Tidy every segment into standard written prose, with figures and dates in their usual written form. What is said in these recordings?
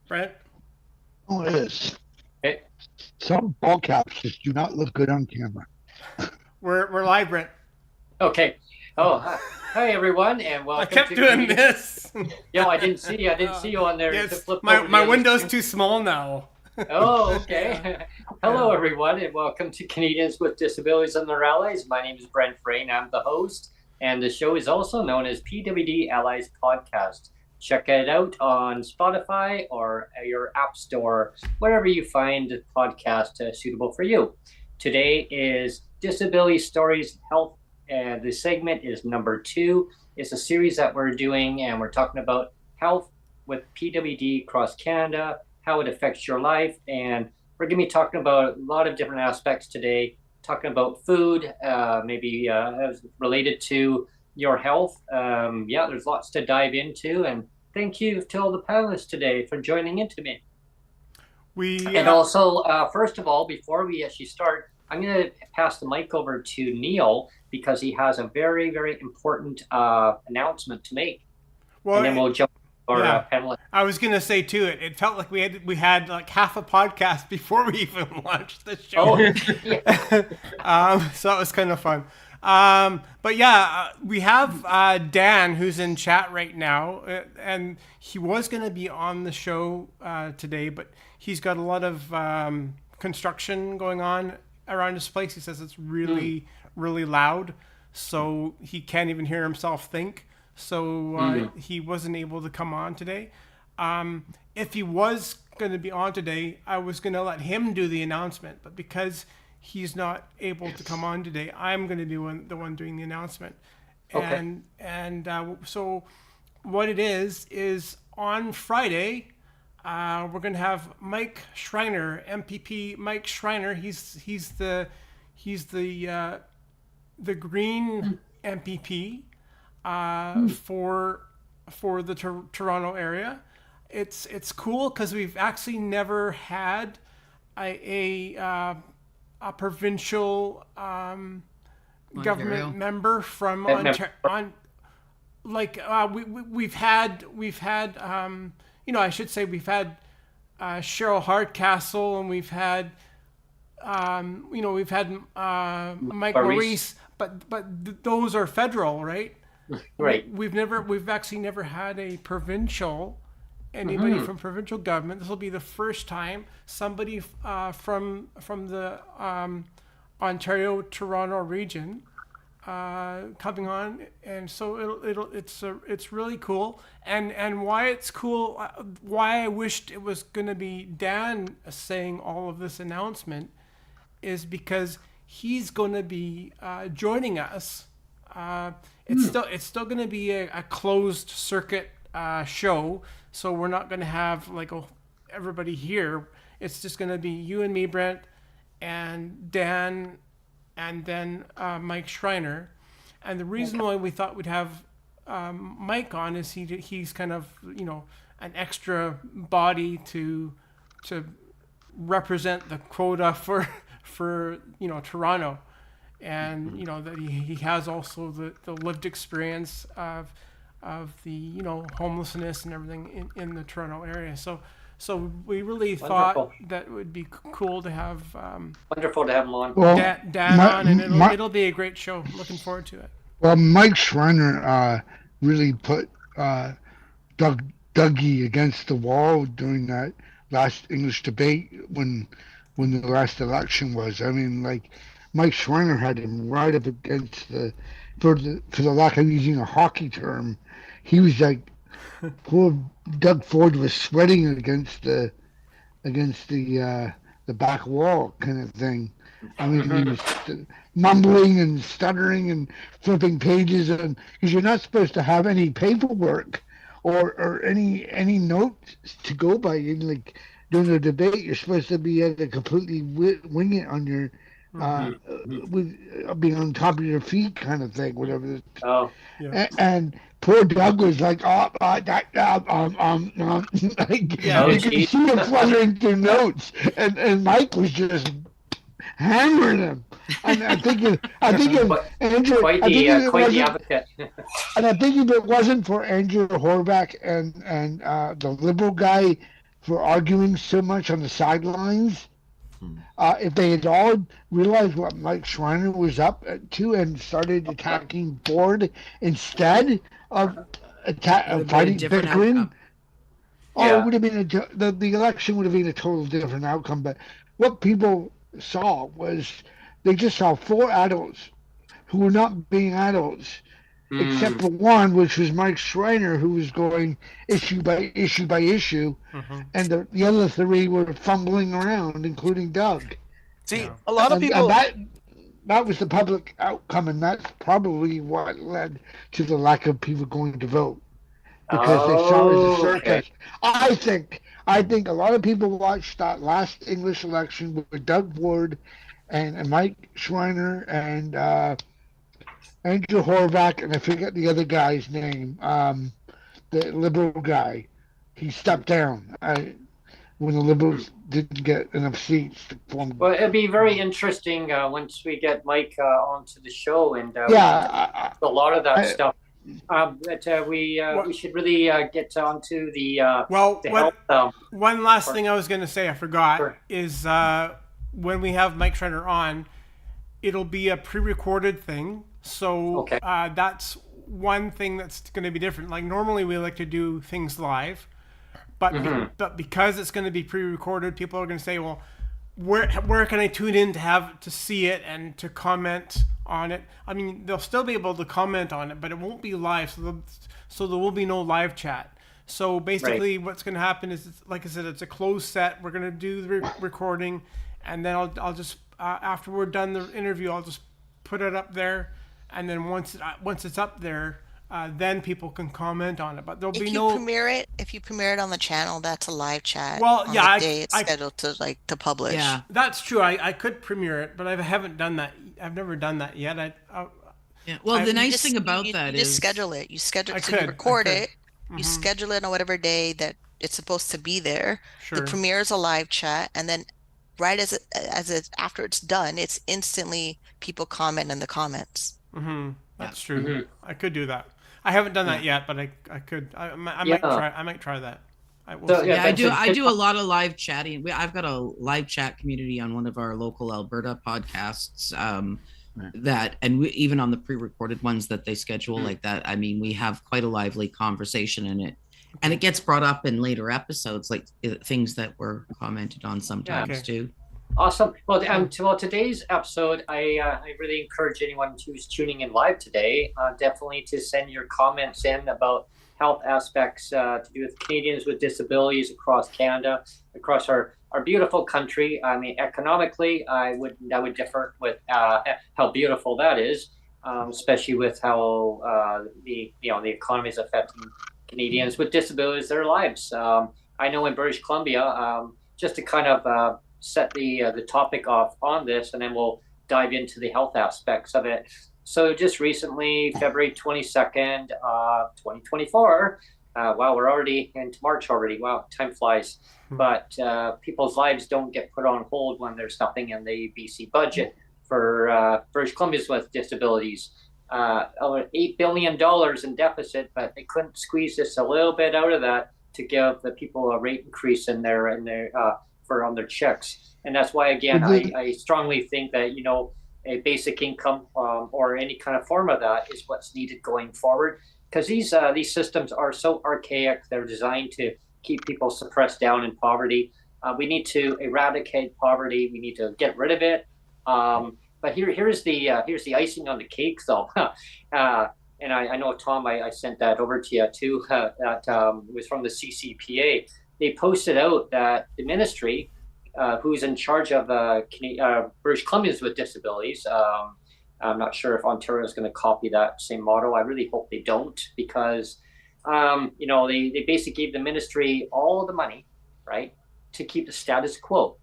Brent? Oh, it is. Hey. Some ball caps just do not look good on camera. We're live, Brent. Okay. Oh, hi everyone, and welcome. I kept doing this. Yeah, I didn't see you on there. Yes, my window's too small now. Oh, okay. Hello, everyone, and welcome to Canadians with Disabilities and their Allies. My name is Brent Frain. I'm the host, and the show is also known as PWD Allies Podcast. Check it out on Spotify or your app store, wherever you find a podcast suitable for you. Today is Disability Stories Health, and the segment is number 2. It's a series that we're doing, and we're talking about health with PWD across Canada, how it affects your life, and we're going to be talking about a lot of different aspects today, talking about food, maybe related to your health. There's lots to dive into, and thank you to all the panelists today for joining into me. And also, first of all, before we actually start, I'm going to pass the mic over to Neil because he has a very, very important announcement to make. Well, and then we'll jump to our panelists. I was going to say too, it felt like we had like half a podcast before we even launched the show. Oh, yeah. So that was kind of fun. But yeah, we have Dan who's in chat right now, and he was going to be on the show today, but he's got a lot of construction going on around his place. He says it's really loud, so he can't even hear himself think. So he wasn't able to come on today. If he was going to be on today, I was going to let him do the announcement, but because he's not able to come on today, I'm going to be the one doing the announcement. Okay. So what it is on Friday, we're going to have Mike Schreiner, MPP Mike Schreiner. He's the Green MPP for the Toronto area. It's cool because we've actually never had a provincial government member from Ontario. We've had I should say we've had Cheryl Hardcastle, and we've had Mike Maurice, but those are federal, right? Right. We've actually never had a provincial. Anybody from provincial government. This will be the first time somebody from the Ontario Toronto region coming on, and so it's really cool. And why it's cool, why I wished it was going to be Dan saying all of this announcement, is because he's going to be joining us. It's still going to be a closed circuit show. So we're not going to have like everybody here. It's just going to be you and me, Brent, and Dan, and then Mike Schreiner. And the reason why we thought we'd have Mike on is he's kind of an extra body to represent the quota for Toronto, and that he has also the lived experience of the homelessness and everything in the Toronto area. So we really thought that it would be cool to have wonderful to have him on. Dan on, and it'll be a great show. Looking forward to it. Well, Mike Schreiner really put Dougie against the wall during that last English debate when when the last election was. I mean, like Mike Schreiner had him right up against for the lack of using a hockey term, he was like poor Doug Ford was sweating against the back wall kind of thing. I mean, he was mumbling and stuttering and flipping pages, and because you're not supposed to have any paperwork or any notes to go by. Like during the debate, you're supposed to be able to completely wing it on your with being on top of your feet, kind of thing, whatever. Oh, Yeah. And poor Doug was like, like, Yeah. you could see him fluttering through notes, and Mike was just hammering him. And I think if Andrew, quite I think the if it quite the wasn't, advocate. and I think if it wasn't for Andrew Horvath and the liberal guy for arguing so much on the sidelines, if they had all realized what Mike Schreiner was up to and started attacking Ford instead of fighting, bickering, outcome. it would have been the election would have been a total different outcome. But what people saw was they just saw four adults who were not being adults, except for one, which was Mike Schreiner, who was going issue by issue by issue, and the other three were fumbling around, including Doug. See, a lot of people. And that was the public outcome, and that's probably what led to the lack of people going to vote, because they saw it as a circus. Okay. I think a lot of people watched that last English election with Doug Ward and Mike Schreiner and Andrew Horvath, and I forget the other guy's name, the liberal guy. He stepped down when the Liberals didn't get enough seats to form. Well, it'd be very interesting once we get Mike onto the show, and a lot of that stuff. But we should really get onto the health. One last thing I was going to say, I forgot, is when we have Mike Schreiner on, it'll be a pre-recorded thing. So that's one thing that's going to be different. Like normally we like to do things live, but because it's going to be pre-recorded, people are going to say, well, where can I tune in to see it and to comment on it? I mean, they'll still be able to comment on it, but it won't be live. So there will be no live chat. So basically what's going to happen is, like I said, it's a closed set. We're going to do the recording, and then I'll just, after we're done the interview, I'll just put it up there. And then once it's up there, then people can comment on it. But there'll be no. If you premiere it on the channel, that's a live chat. Well, on the day it's scheduled to publish. Yeah, that's true. I could premiere it, but I haven't done that. I've never done that yet. Well, the nice thing about that is you just schedule it. You record it. You schedule it on whatever day that it's supposed to be there. Sure. The premiere is a live chat, and then right after it's done, it's instantly people comment in the comments. That's true. I could do that. I haven't done that yet, but I could. I might try. I might try that. I do a lot of live chatting. I've got a live chat community on one of our local Alberta podcasts. Even on the pre-recorded ones that they schedule like that. I mean, we have quite a lively conversation in it, and it gets brought up in later episodes, like things that were commented on sometimes too. Awesome. Well, today's episode, I really encourage anyone who's tuning in live today, definitely to send your comments in about health aspects to do with Canadians with disabilities across Canada, across our beautiful country. I mean, economically, I would differ with how beautiful that is, especially with how the economy is affecting Canadians with disabilities, their lives. I know in British Columbia, just to kind of set the topic off on this, and then we'll dive into the health aspects of it. So just recently, February 22nd, 2024, wow, we're already into March already. Wow, time flies. But people's lives don't get put on hold when there's nothing in the BC budget for British Columbians with disabilities. $8 billion in deficit, but they couldn't squeeze just a little bit out of that to give the people a rate increase on their checks. And that's why, again, I strongly think that, a basic income or any kind of form of that is what's needed going forward, because these systems are so archaic. They're designed to keep people suppressed down in poverty. We need to eradicate poverty. We need to get rid of it. But here's the icing on the cake, though. And I know, Tom, I sent that over to you too. That was from the CCPA. They posted out that the ministry, who's in charge of British Columbians with disabilities, I'm not sure if Ontario is going to copy that same model. I really hope they don't, because they basically gave the ministry all the money, right, to keep the status quo,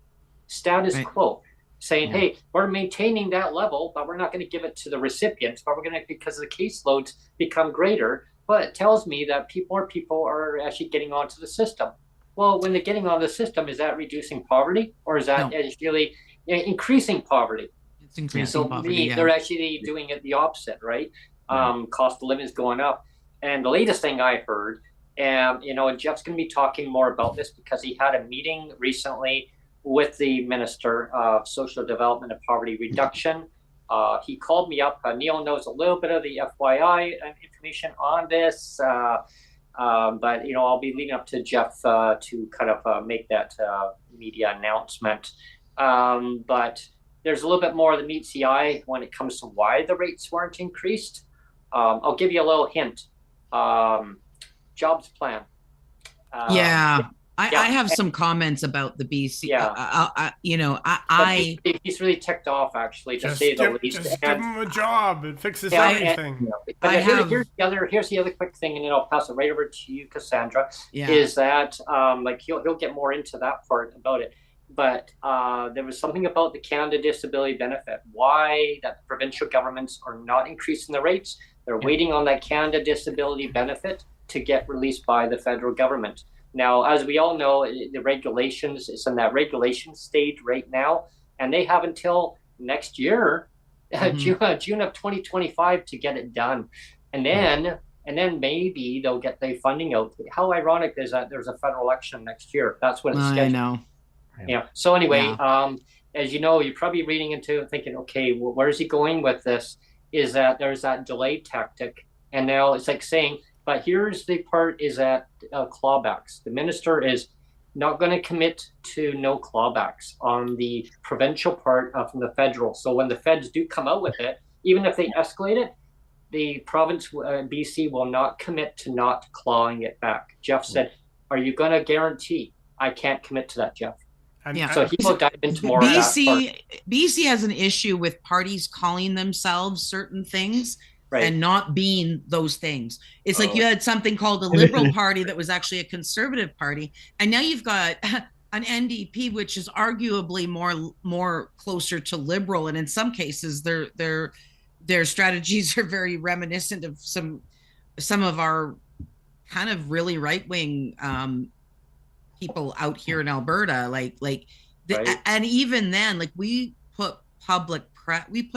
saying, hey, we're maintaining that level, but we're not going to give it to the recipients, but we're going to, because the caseloads become greater. But it tells me that more people are actually getting onto the system. Well, when they're getting on the system, is that reducing poverty, or is that actually increasing poverty? It's increasing poverty. They're actually doing it the opposite, right? Cost of living is going up. And the latest thing I heard, and Jeff's going to be talking more about this because he had a meeting recently with the Minister of Social Development and Poverty Reduction. He called me up. Neil knows a little bit of the FYI information on this, but I'll be leading up to Jeff to kind of make that media announcement. But there's a little bit more that meets the eye when it comes to why the rates weren't increased. I'll give you a little hint. Jobs plan. I have some comments about the BC. He's really ticked off, actually, to say the least. Just give him a job. It fixes everything. Here's the other quick thing, and then I'll pass it right over to you, Cassandra. Is that he'll get more into that part about it. But there was something about the Canada Disability Benefit. Why that provincial governments are not increasing the rates? They're waiting on that Canada Disability Benefit to get released by the federal government. Now, as we all know, the regulations, it's in that regulation stage right now, and they have until next year, June of 2025, to get it done. And then maybe they'll get the funding out. How ironic is that there's a federal election next year? That's when it's scheduled. I know. So anyway, as you know, you're probably reading into it thinking, okay, well, where is he going with this? Is that there's that delay tactic. And now it's like saying, but here's the part is that clawbacks. The minister is not going to commit to no clawbacks on the provincial part from the federal. So when the feds do come out with it, even if they escalate it, the province, BC, will not commit to not clawing it back. Jeff said, are you going to guarantee? I can't commit to that, Jeff. So he will dive into more of that part. BC has an issue with parties calling themselves certain things and not being those things. It's like you had something called a Liberal Party that was actually a Conservative Party, and now you've got an NDP, which is arguably more closer to Liberal, and in some cases their strategies are very reminiscent of some of our kind of really right-wing people out here in Alberta, and even then, we put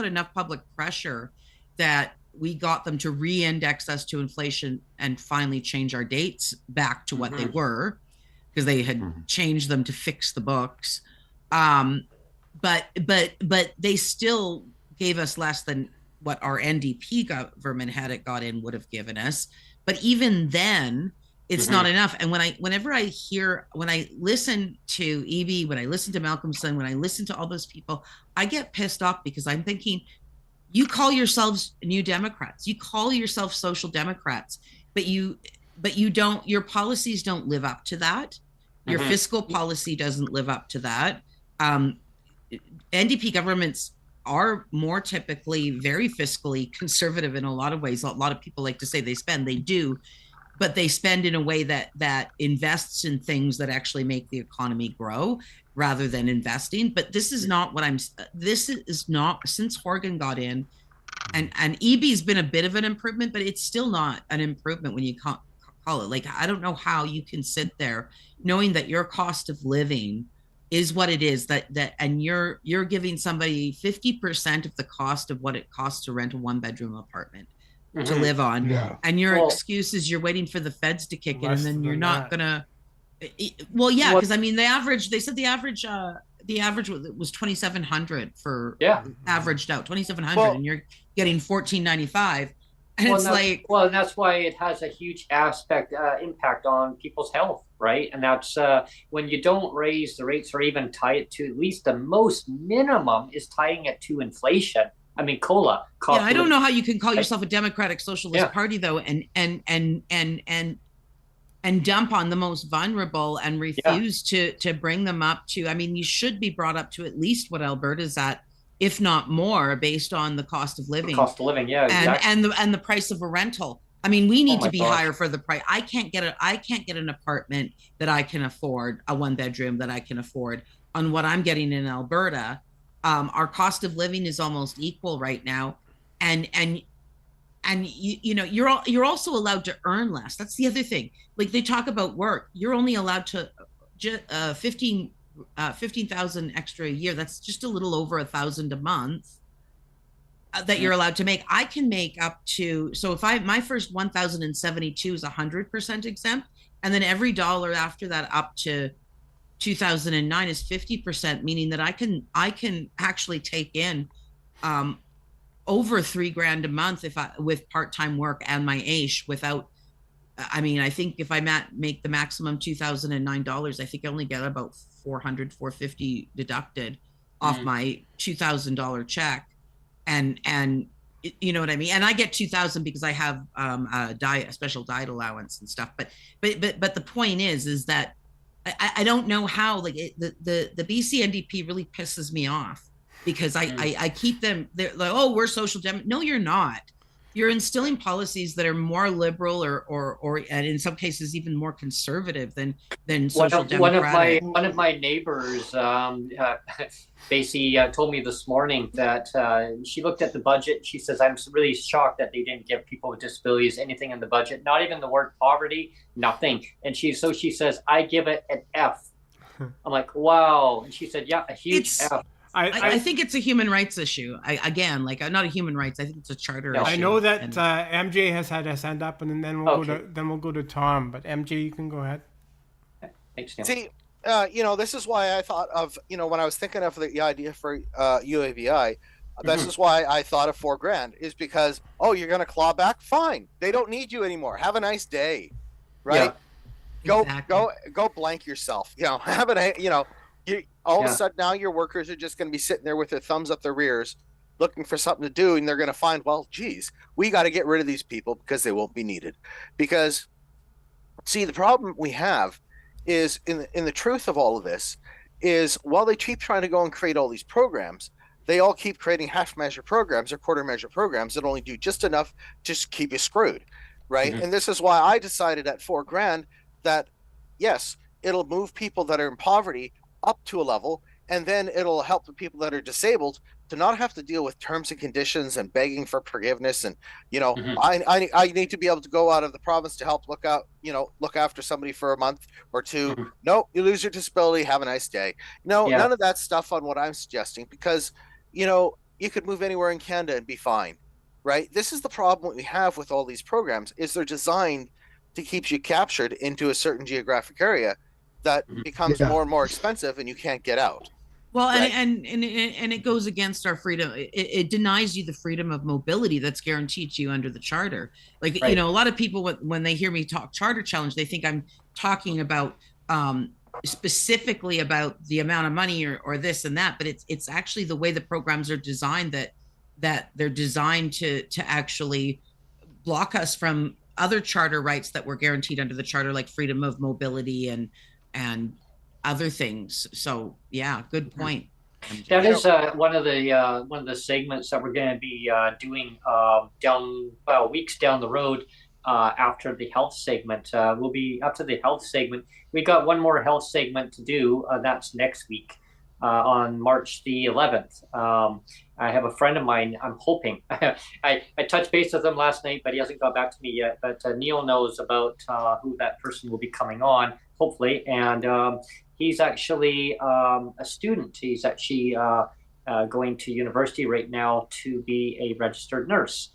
enough public pressure that we got them to re-index us to inflation and finally change our dates back to what they were, because they had changed them to fix the books. But they still gave us less than what our NDP government had it got in would have given us. But even then, it's not enough. And when I listen to EB, when I listen to Malcolmson, when I listen to all those people, I get pissed off because I'm thinking, you call yourselves New Democrats, you call yourself Social Democrats, but you don't, your policies don't live up to that. Your fiscal policy doesn't live up to that. NDP governments are more typically very fiscally conservative in a lot of ways. A lot of people like to say they do, but they spend in a way that invests in things that actually make the economy grow rather than investing. But this is not since Horgan got in, and EB's been a bit of an improvement, but it's still not an improvement when you call it. I don't know how you can sit there knowing that your cost of living is what it is, and you're giving somebody 50% of the cost of what it costs to rent a 1-bedroom apartment to live on, and your excuse is you're waiting for the feds to kick in, and then you're not gonna. Because I mean, they said the average was $2,700 for averaged out $2,700, and you're getting $1,495, And well, it's like, well, and that's why it has a huge impact on people's health, right? And that's when you don't raise the rates or even tie it to at least the most minimum is tying it to inflation. I mean, COLA. Yeah, I don't know how you can call yourself a democratic socialist party though, and dump on the most vulnerable and refuse to bring them up to. I mean, you should be brought up to at least what Alberta's at, if not more, based on the cost of living. The cost of living, yeah, exactly. And the price of a rental. I mean, we need to be higher for the price. I can't get an apartment that I can afford, a 1-bedroom that I can afford on what I'm getting in Alberta. Our cost of living is almost equal right now, and you know, you're also allowed to earn less. That's the other thing. Like, they talk about work, you're only allowed to 15,000 extra a year. That's just a little over 1,000 a month that you're allowed to make. I can make up to, so if my first 1,072 is 100% exempt, and then every dollar after that up to 2009 is 50%, meaning that I can actually take in over $3,000 a month with part-time work and my AISH without. I mean, I think if I make the maximum $2,009, I think I only get about $450 deducted off my $2,000 check, and you know what I mean. And I get $2,000 because I have a special diet allowance and stuff. But the point is that I don't know how, like, the BC NDP really pisses me off, because I keep them, they're like, oh, we're social no, you're not. You're instilling policies that are more liberal or and in some cases even more conservative than social democratic. One of my neighbors basically told me this morning that she looked at the budget. She says, I'm really shocked that they didn't give people with disabilities anything in the budget, not even the word poverty, nothing. And she says, I give it an F. I'm like, wow. And she said, yeah, a huge F. I think it's a human rights issue. Not a human rights. I think it's a charter issue. I know that MJ has had his hand up, and then we'll go to Tom. But MJ, you can go ahead. Thanks, Tim. See, this is why I thought of, when I was thinking of the idea for UAVI, this is why I thought of $4,000, is because, you're going to claw back? Fine. They don't need you anymore. Have a nice day. Right? Yeah. Go blank yourself. Have a, all of a sudden now your workers are just going to be sitting there with their thumbs up their rears looking for something to do, and they're going to find, well, geez, we got to get rid of these people because they won't be needed. Because, see, the problem we have is in the truth of all of this is, while they keep trying to go and create all these programs, they all keep creating half measure programs or quarter measure programs that only do just enough to keep you screwed, right? And this is why I decided at $4,000 that, yes, it'll move people that are in poverty up to a level, and then it'll help the people that are disabled to not have to deal with terms and conditions and begging for forgiveness. And I need to be able to go out of the province to help look after somebody for a month or two. No, you lose your disability, have a nice day. None of that stuff on what I'm suggesting, because you could move anywhere in Canada and be fine, right? This is the problem we have with all these programs, is they're designed to keep you captured into a certain geographic area that becomes more and more expensive, and you can't get out. Well, right? and it goes against our freedom. It denies you the freedom of mobility that's guaranteed to you under the charter. Like, a lot of people, when they hear me talk charter challenge, they think I'm talking about specifically about the amount of money or this and that, but it's actually the way the programs are designed, that they're designed to actually block us from other charter rights that were guaranteed under the charter, like freedom of mobility and other things. So yeah, good point. That is one of the segments that we're going to be doing weeks down the road after the health segment. We'll be up to the health segment. We got one more health segment to do. That's next week on March the 11th. I have a friend of mine, I'm hoping. I touched base with him last night, but he hasn't got back to me yet. But Neil knows about who that person will be coming on, hopefully. And he's actually a student. He's actually going to university right now to be a registered nurse.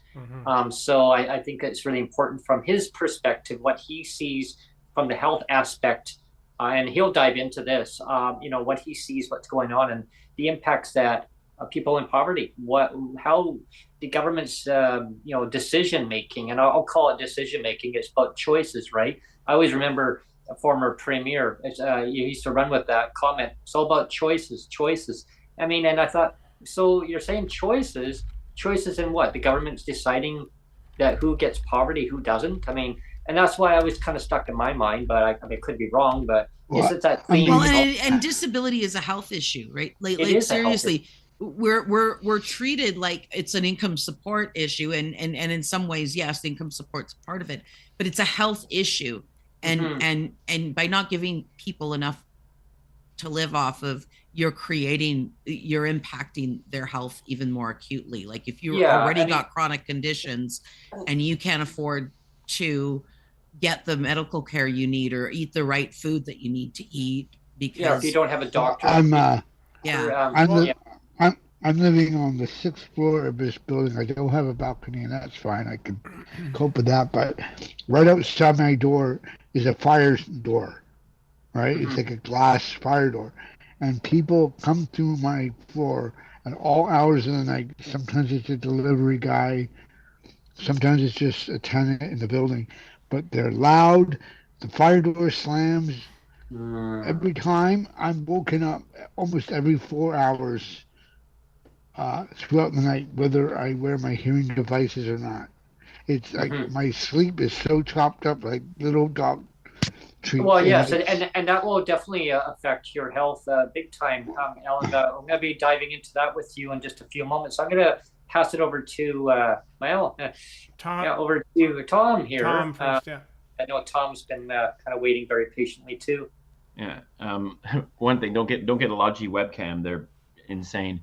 So I think it's really important from his perspective, what he sees from the health aspect. And he'll dive into this, what he sees, what's going on, and the impacts that people in poverty. How the government's decision making, and I'll call it decision making. It's about choices, right? I always remember a former premier. You used to run with that comment. It's all about choices, choices. I mean, and I thought, so you're saying choices in what? The government's deciding that who gets poverty, who doesn't. I mean, and that's why I was kind of stuck in my mind, but I mean, it could be wrong, but it's that theme. Well, and disability is a health issue, right? Like seriously, we're treated like it's an income support issue, and in some ways, yes, the income support's part of it, but it's a health issue, and by not giving people enough to live off of, you're impacting their health even more acutely. Like if you already got chronic conditions and you can't afford to get the medical care you need or eat the right food that you need to eat, because if you don't have a doctor. I'm living on the 6th floor of this building. I don't have a balcony, and that's fine. I can cope with that. But right outside my door is a fire door, right? It's like a glass fire door. And people come through my floor at all hours of the night. Sometimes it's a delivery guy. Sometimes it's just a tenant in the building. But they're loud. The fire door slams. Every time I'm woken up almost every 4 hours throughout the night, whether I wear my hearing devices or not. It's like my sleep is so chopped up like little dog treats. Well, yes, and that will definitely affect your health big time, Alan. I'm going to be diving into that with you in just a few moments. So I'm going to pass it over to Tom. Over to Tom here. Tom first, I know Tom's been kind of waiting very patiently too. Yeah. One thing, don't get a Logi webcam. They're insane.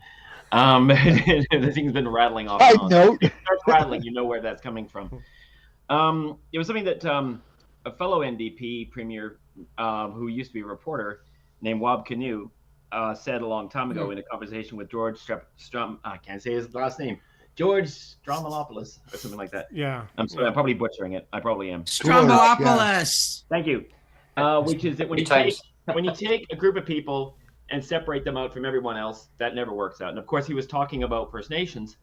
The thing's been rattling off. I know. It starts rattling, you know where that's coming from. It was something that a fellow NDP premier who used to be a reporter named Wab Canoe said a long time ago in a conversation with George I can't say his last name. George Stroumboulopoulos or something like that. Yeah. I'm sorry, I'm probably butchering it. I probably am. Stroumboulopoulos. Thank you. Which is that when you take a group of people and separate them out from everyone else, that never works out. And of course, he was talking about First Nations,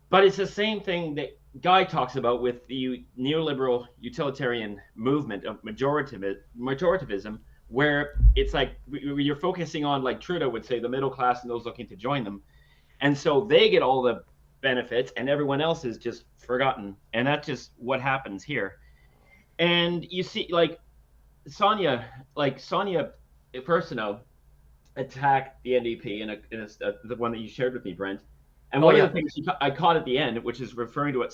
but it's the same thing that Guy talks about with the neoliberal utilitarian movement of majoritivism, where it's like you're focusing on, like Trudeau would say, the middle class and those looking to join them. And so they get all the benefits and everyone else is just forgotten. And that's just what happens here. And you see, like Sonia Persono attacked the NDP in the one that you shared with me, Brent. And one of the things I caught at the end, which is referring to what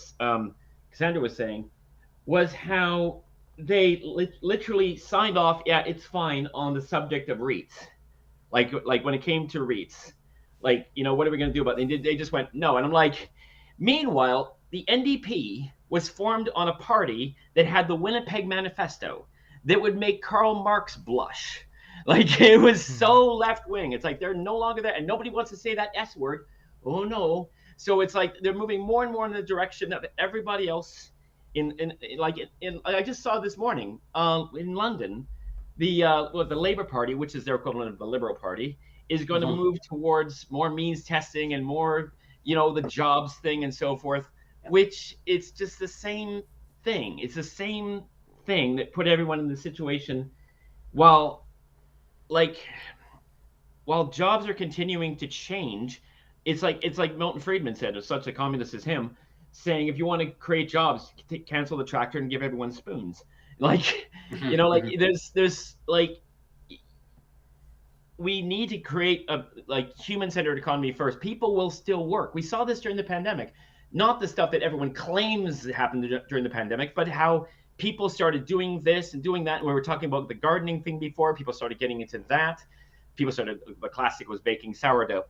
Cassandra was saying, was how they literally signed off, yeah, it's fine, on the subject of REITs. Like when it came to REITs, like, you know, what are we going to do about it? They just went, no. And I'm like, meanwhile, the NDP was formed on a party that had the Winnipeg Manifesto that would make Karl Marx blush. Like, it was so left wing. It's like they're no longer there, and nobody wants to say that S word. Oh no! So it's like they're moving more and more in the direction of everybody else. I just saw this morning in London, the Labour Party, which is their equivalent of the Liberal Party, is going to move towards more means testing and more, you know, the jobs thing and so forth. Which it's just the same thing. It's the same thing that put everyone in the situation, while jobs are continuing to change. It's like Milton Friedman said, of such a communist as him, saying, if you want to create jobs, cancel the tractor and give everyone spoons. Like, you know, like there's like, we need to create a human-centered economy first. People will still work. We saw this during the pandemic, not the stuff that everyone claims happened during the pandemic, but how people started doing this and doing that. And we were talking about the gardening thing before. People started getting into that. The classic was baking sourdough.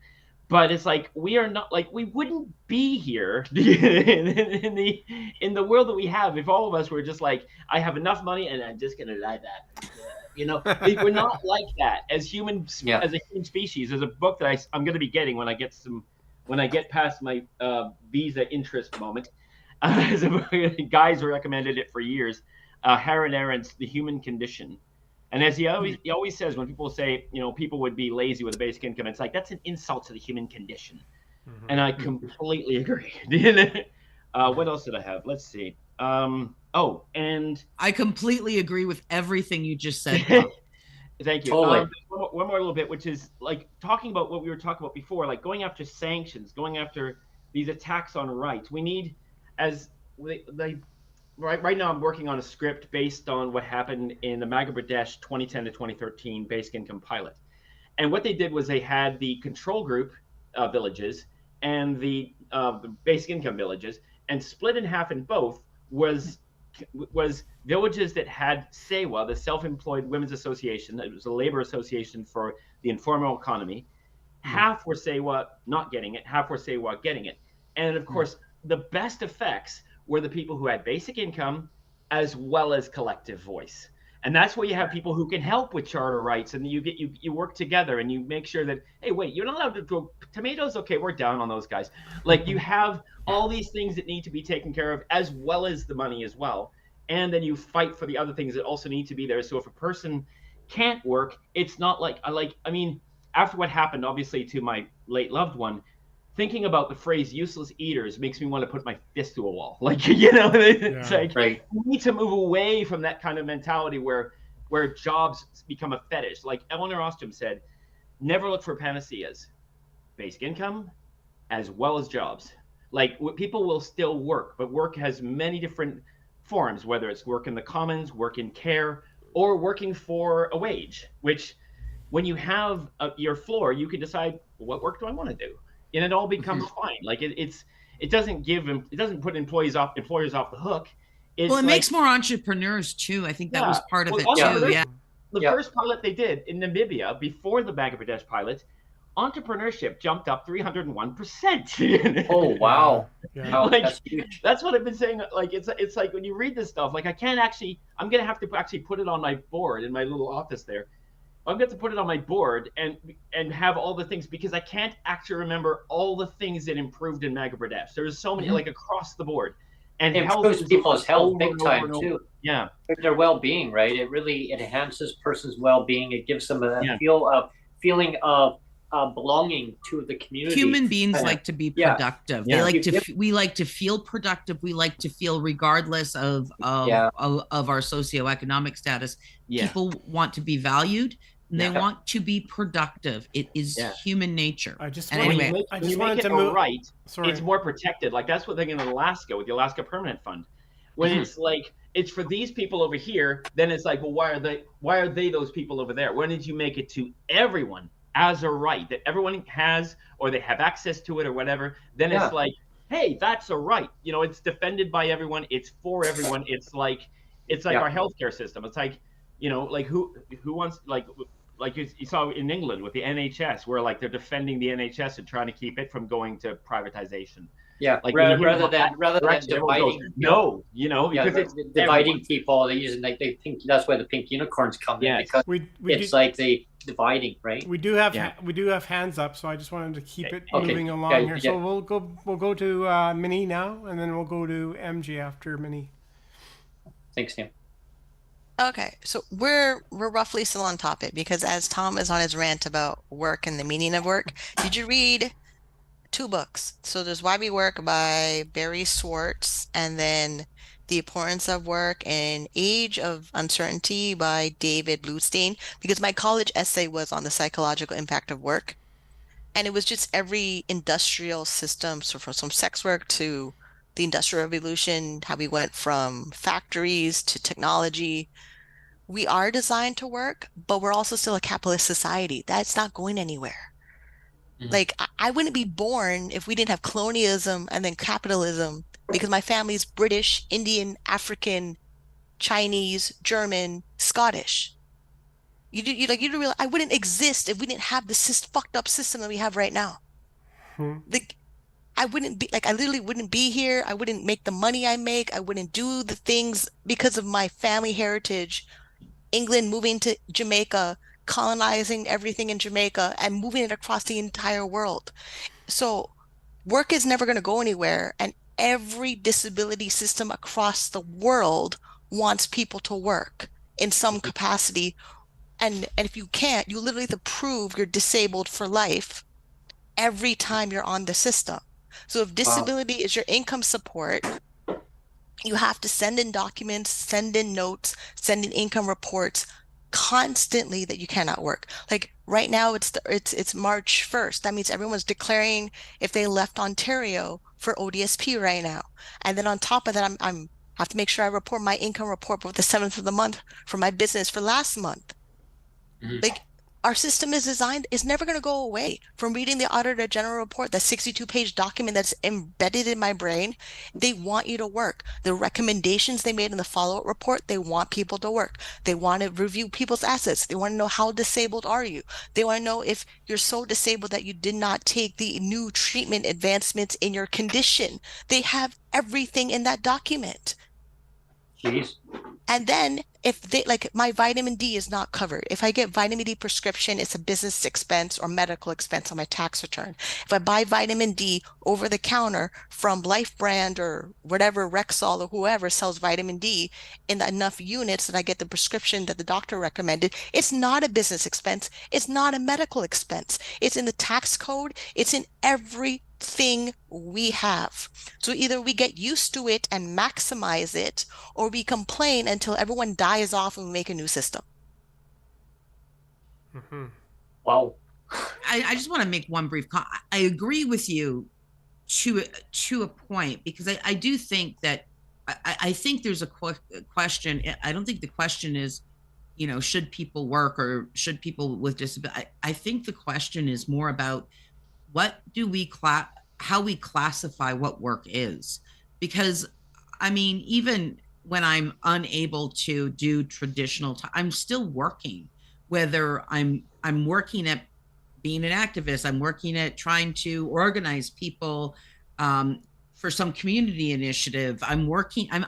But it's like, we are not, like, we wouldn't be here in the world that we have if all of us were just like, I have enough money and I'm just gonna lie that. You know, we're not like that as as a human species. There's a book that I'm going to be getting when I get past my visa interest moment. Guys recommended it for years. Hannah Arendt's The Human Condition, And as he always says, when people say, people would be lazy with a basic income, it's like, that's an insult to the human condition. Mm-hmm. And I completely agree. What else did I have? Let's see. And I completely agree with everything you just said. Thank you. Totally. One more little bit, which is like talking about what we were talking about before, like going after sanctions, going after these attacks on rights. We need, right now I'm working on a script based on what happened in the Bangladesh 2010 to 2013 basic income pilot. And what they did was they had the control group villages and the basic income villages, and split in half in both was villages that had SEWA, the Self-Employed Women's Association. It was a labor association for the informal economy. Half were SEWA not getting it, half were SEWA getting it. And of course, the best effects were the people who had basic income as well as collective voice. And that's where you have people who can help with charter rights, and you work together and you make sure that, hey, wait, you're not allowed to grow tomatoes? Okay, we're down on those guys. Like, you have all these things that need to be taken care of, as well as the money as well. And then you fight for the other things that also need to be there. So if a person can't work, it's not like, after what happened, obviously, to my late loved one, thinking about the phrase useless eaters makes me want to put my fist to a wall. Like, it's like, right. We need to move away from that kind of mentality where jobs become a fetish. Like Eleanor Ostrom said, never look for panaceas. Basic income as well as jobs. Like, people will still work, but work has many different forms, whether it's work in the commons, work in care, or working for a wage, which when you have your floor, you can decide, what work do I want to do? And it all becomes fine. Like, it doesn't put employers off the hook. It makes more entrepreneurs too. I think that was part of it too. Yeah. The first pilot they did in Namibia before the Bangladesh pilot, entrepreneurship jumped up 301%. Oh wow! Yeah. Like, that's what I've been saying. Like, it's like when you read this stuff, like, I'm gonna have to actually put it on my board in my little office there. I'm going to put it on my board and have all the things, because I can't actually remember all the things that improved in Bangladesh. There's so many, like, across the board. And it improves people's health big time too. Yeah, their well-being, right? It really enhances person's well-being. It gives them a feeling of belonging to the community. Human beings like to be productive. They like to. We like to feel productive. We like to feel, regardless of our socioeconomic status. People want to be valued. And they want to be productive. It is human nature. Wanted to move right. Sorry. It's more protected. Like, that's what they're in Alaska with the Alaska Permanent Fund. When it's like, it's for these people over here, then it's like, well, why are they those people over there? When did you make it to everyone as a right that everyone has, or they have access to it, or whatever? Then it's like, hey, that's a right. It's defended by everyone. It's for everyone. It's like our healthcare system. It's like, like who wants, like you saw in England with the NHS, where, like, they're defending the NHS and trying to keep it from going to privatization. Yeah, like, rather than dividing. Because it's dividing people. They think that's where the pink unicorns come in, because it's like the dividing, right? We do have hands up, so I just wanted to keep it moving along here. So we'll go to Minnie now, and then we'll go to MG after Minnie. Thanks, Tim. Okay, so we're roughly still on topic, because as Tom is on his rant about work and the meaning of work, did you read 2 books? So there's Why We Work by Barry Schwartz, and then The Importance of Work and Age of Uncertainty by David Bluestein, because my college essay was on the psychological impact of work. And it was just every industrial system, so from sex work to the Industrial Revolution, how we went from factories to technology. We are designed to work, but we're also still a capitalist society. That's not going anywhere. Like, I wouldn't be born if we didn't have colonialism and then capitalism, because my family's British, Indian, African, Chinese, German, Scottish. You realize I wouldn't exist if we didn't have the fucked up system that we have right now. Like, I literally wouldn't be here. I wouldn't make the money I make. I wouldn't do the things because of my family heritage. England moving to Jamaica, colonizing everything in Jamaica, and moving it across the entire world. So work is never going to go anywhere. And every disability system across the world wants people to work in some capacity, And if you can't, you literally have to prove you're disabled for life every time you're on the system. So if disability is your income support, you have to send in documents, send in notes, send in income reports constantly that you cannot work. Like right now, it's March 1st. That means everyone's declaring if they left Ontario for ODSP right now. And then on top of that, I'm have to make sure I report my income report for the 7th of the month for my business for last month. Like our system is designed, is never going to go away. From reading the Auditor General report, that 62-page document that's embedded in my brain, they want you to work. The recommendations they made in the follow-up report, they want people to work. They want to review people's assets. They want to know how disabled are you. They want to know if you're so disabled that you did not take the new treatment advancements in your condition. They have everything in that document. Jeez. And then if they, like, my vitamin D is not covered. If I get vitamin D prescription, it's a business expense or medical expense on my tax return. If I buy vitamin D over the counter from Life Brand or whatever, Rexall or whoever sells vitamin D in enough units that I get the prescription that the doctor recommended, it's not a business expense. It's not a medical expense. It's in the tax code. It's in everything we have. So either we get used to it and maximize it, or we complain until everyone dies off and we make a new system. Wow. I just want to make one brief comment. I agree with you to a point, because I do think that I think there's a question. I don't think the question is, you know, should people work or should people with disability? I think the question is more about what do we how we classify what work is. Because I mean, even when I'm unable to do traditional time, I'm still working, whether I'm working at being an activist, I'm working at trying to organize people for some community initiative. I'm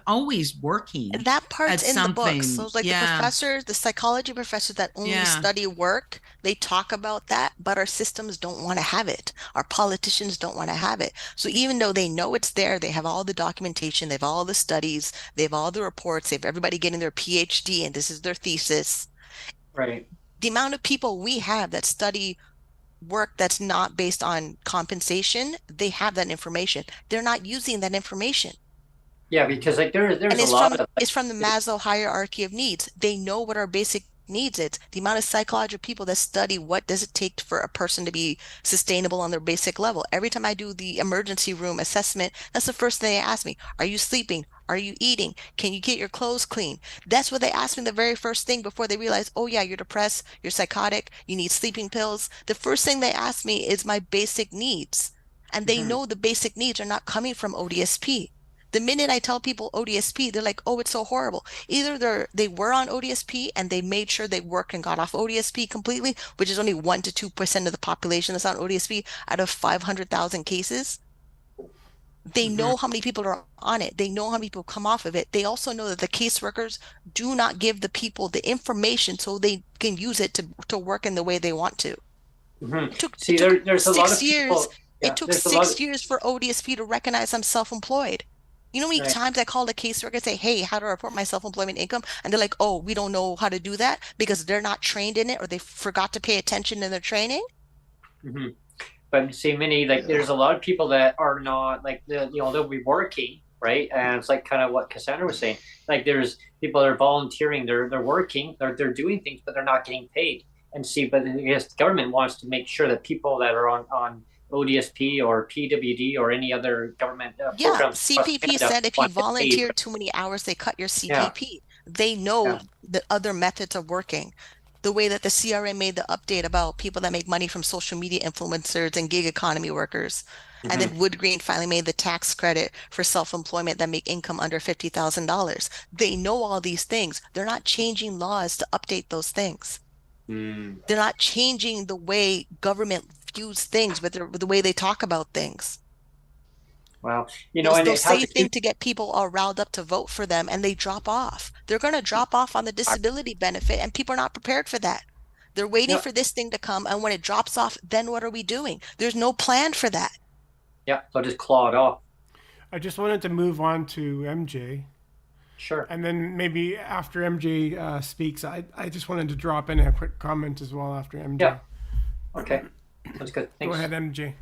always working. And that part's in something. The book. So like the professors, the psychology professors that only study work, they talk about that, but our systems don't want to have it. Our politicians don't want to have it. So even though they know it's there, they have all the documentation, they have all the studies, they have all the reports, they have everybody getting their PhD and this is their thesis. Right. The amount of people we have that study work that's not based on compensation, they have that information. They're not using that information. Yeah, because like there's it's from the Maslow hierarchy of needs. They know what our basic needs is. The amount of psychological people that study what does it take for a person to be sustainable on their basic level. Every time I do the emergency room assessment, that's the first thing they ask me. Are you sleeping? Are you eating? Can you get your clothes clean? That's what they ask me the very first thing before they realize, oh yeah, you're depressed, you're psychotic, you need sleeping pills. The first thing they ask me is my basic needs. And they know the basic needs are not coming from ODSP. The minute I tell people ODSP, they're like, oh, it's so horrible. Either they were on ODSP and they made sure they worked and got off ODSP completely, which is only 1 to 2% of the population that's on ODSP out of 500,000 cases. They know how many people are on it. They know how many people come off of it. They also know that the caseworkers do not give the people the information so they can use it to work in the way they want to. There's a lot of people. It took 6 years for ODSP to recognize I'm self-employed. You know how many times I called a caseworker and say, hey, how to report my self-employment income? And they're like, oh, we don't know how to do that because they're not trained in it or they forgot to pay attention in their training. But see, Minnie, like there's a lot of people that are not like, they'll be working, right? And it's like kind of what Cassandra was saying. Like there's people that are volunteering, they're working, they're doing things, but they're not getting paid. And see, but I guess the government wants to make sure that people that are on ODSP or PWD or any other government programs. CPP said if you volunteer too many hours, they cut your CPP. They know the other methods of working. The way that the CRM made the update about people that make money from social media influencers and gig economy workers. And then Wood Green finally made the tax credit for self-employment that make income under $50,000. They know all these things. They're not changing laws to update those things. They're not changing the way government views things, but the way they talk about things. Well, they'll say things to get people all riled up to vote for them, and they drop off. They're going to drop off on the disability benefit, and people are not prepared for that. They're waiting for this thing to come, and when it drops off, then what are we doing? There's no plan for that. Yeah, they'll just claw it off. I just wanted to move on to MJ. Sure. And then maybe after MJ speaks, I just wanted to drop in a quick comment as well after MJ. Yeah. Okay. That's good. Thanks. Go ahead, MJ.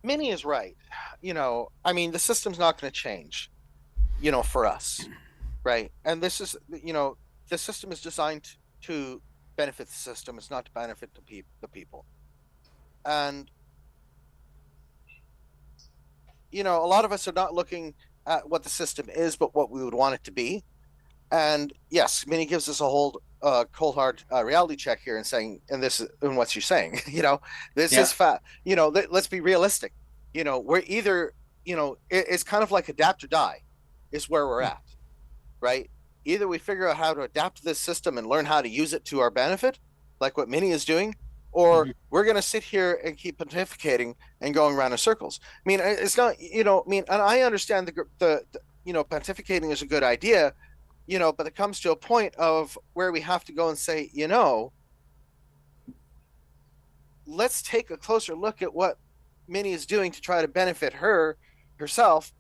Minnie is right. I mean, the system's not going to change, for us, right? And this is, the system is designed to benefit the system. It's not to benefit the people. And, a lot of us are not looking at what the system is, but what we would want it to be. And yes, Minnie gives us a whole cold hard reality check here and saying, and what she's saying, this is fact. Let's be realistic. We're either, it's kind of like adapt or die, is where we're at, right? Either we figure out how to adapt to this system and learn how to use it to our benefit, like what Minnie is doing, or we're going to sit here and keep pontificating and going around in circles. I mean, it's not, and I understand the pontificating is a good idea, but it comes to a point of where we have to go and say, let's take a closer look at what Minnie is doing to try to benefit herself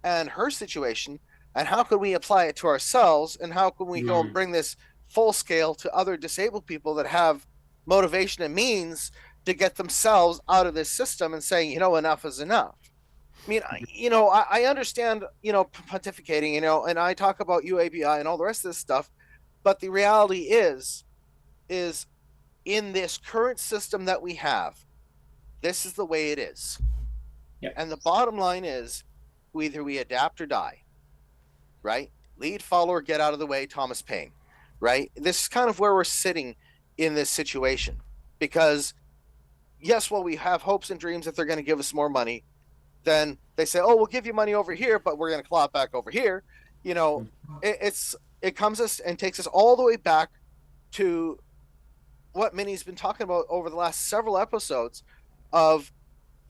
and her situation, and how could we apply it to ourselves, and how can we go and bring this full scale to other disabled people that have motivation and means to get themselves out of this system and saying, enough is enough. I mean, I understand, pontificating, and I talk about UABI and all the rest of this stuff, but the reality is in this current system that we have, this is the way it is. Yeah. And the bottom line is either we adapt or die, right? Lead, follow, or get out of the way, Thomas Paine, right? This is kind of where we're sitting in this situation, because yes, while we have hopes and dreams that they're going to give us more money, then they say, oh, we'll give you money over here, but we're going to claw it back over here. It comes us and takes us all the way back to what Minnie's been talking about over the last several episodes of,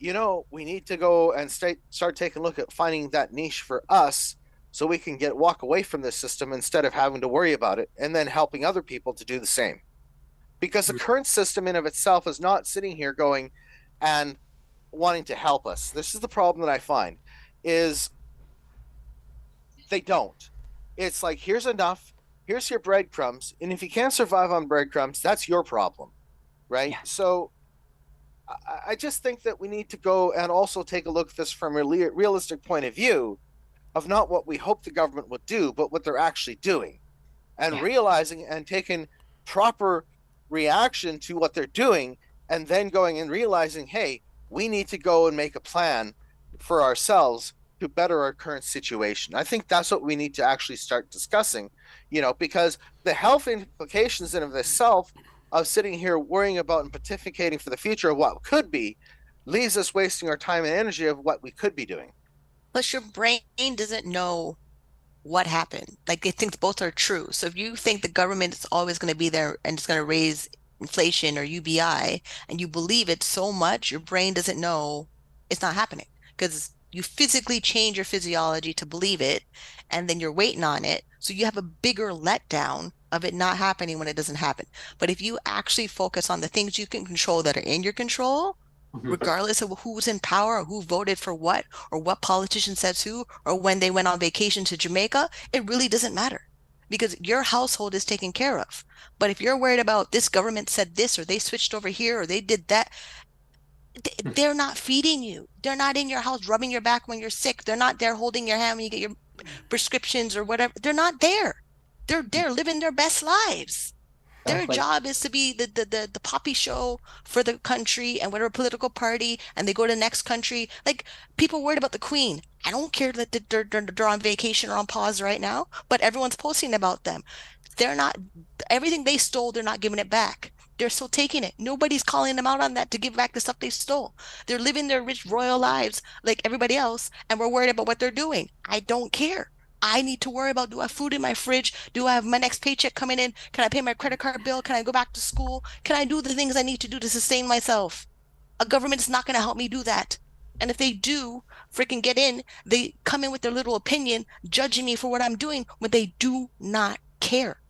we need to go and start taking a look at finding that niche for us so we can walk away from this system instead of having to worry about it, and then helping other people to do the same. Because the current system in of itself is not sitting here going and wanting to help us. This is the problem that I find, is they don't. It's like, here's enough, here's your breadcrumbs, and if you can't survive on breadcrumbs, that's your problem, right? Yeah. So I just think that we need to go and also take a look at this from a realistic point of view of not what we hope the government would do, but what they're actually doing, and realizing and taking proper reaction to what they're doing, and then going and realizing, hey, we need to go and make a plan for ourselves to better our current situation. I think that's what we need to actually start discussing, because the health implications in of itself of sitting here worrying about and pontificating for the future of what could be leaves us wasting our time and energy of what we could be doing. Plus, your brain doesn't know what happened. Like, it thinks both are true. So if you think the government is always going to be there and it's going to raise inflation or UBI, and you believe it so much, your brain doesn't know it's not happening, because you physically change your physiology to believe it, and then you're waiting on it. So you have a bigger letdown of it not happening when it doesn't happen. But if you actually focus on the things you can control that are in your control, regardless of who's in power or who voted for what, or what politician says who, or when they went on vacation to Jamaica, it really doesn't matter, because your household is taken care of. But if you're worried about this government said this, or they switched over here, or they did that, they're not feeding you. They're not in your house rubbing your back when you're sick. They're not there holding your hand when you get your prescriptions or whatever. They're not there. They're living their best lives. Their job is to be the poppy show for the country and whatever political party, and they go to the next country. Like, people worried about the Queen. I don't care that they're on vacation or on pause right now, but everyone's posting about them. They're not, everything they stole, they're not giving it back. They're still taking it. Nobody's calling them out on that to give back the stuff they stole. They're living their rich royal lives like everybody else, and we're worried about what they're doing. I don't care. I need to worry about, do I have food in my fridge? Do I have my next paycheck coming in? Can I pay my credit card bill? Can I go back to school? Can I do the things I need to do to sustain myself? A government is not going to help me do that. And if they do freaking get in, they come in with their little opinion, judging me for what I'm doing when they do not care.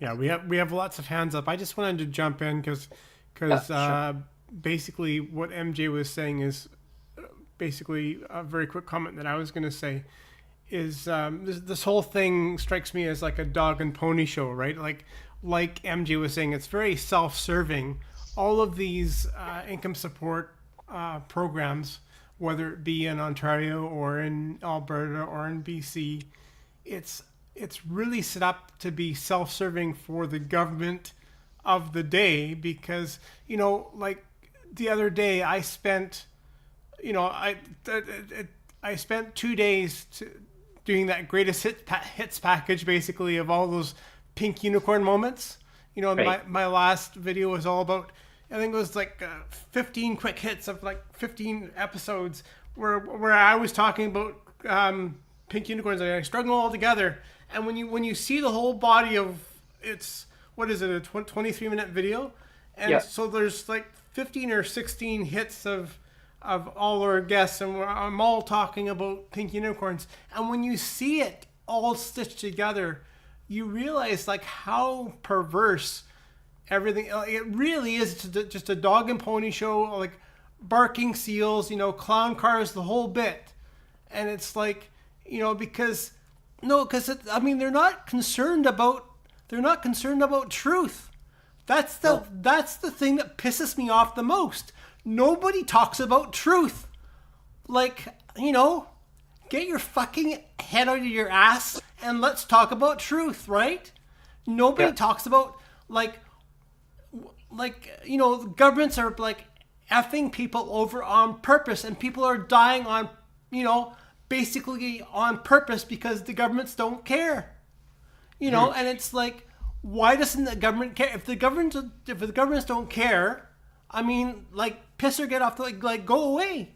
Yeah, we have lots of hands up. I just wanted to jump in because sure. Basically what MJ was saying is basically a very quick comment that I was going to say is this whole thing strikes me as like a dog and pony show, right? Like MJ was saying, it's very self-serving. All of these income support programs, whether it be in Ontario or in Alberta or in BC, it's really set up to be self-serving for the government of the day, because, you know, like the other day I spent, you know, I spent 2 days doing that greatest hits package, basically, of all those pink unicorn moments. You know, right. my last video was all about, I think it was like 15 quick hits of like 15 episodes where I was talking about pink unicorns. I strung them all together, and when you see the whole body of, it's, what is it, a 23-minute video, and so there's like 15 or 16 hits of all our guests, and I'm all talking about pink unicorns. And when you see it all stitched together, you realize like how perverse everything. It really is just a dog and pony show, like barking seals, you know, clown cars, the whole bit. And it's like, you know, because I mean, they're not concerned about truth. That's the thing that pisses me off the most. Nobody talks about truth. Like, you know, get your fucking head out of your ass and let's talk about truth, right? Nobody talks about, like, you know, governments are like effing people over on purpose, and people are dying on, you know, basically on purpose because the governments don't care. You know, and it's like, why doesn't the government care? If the governments don't care, I mean, like, piss or get off, like go away.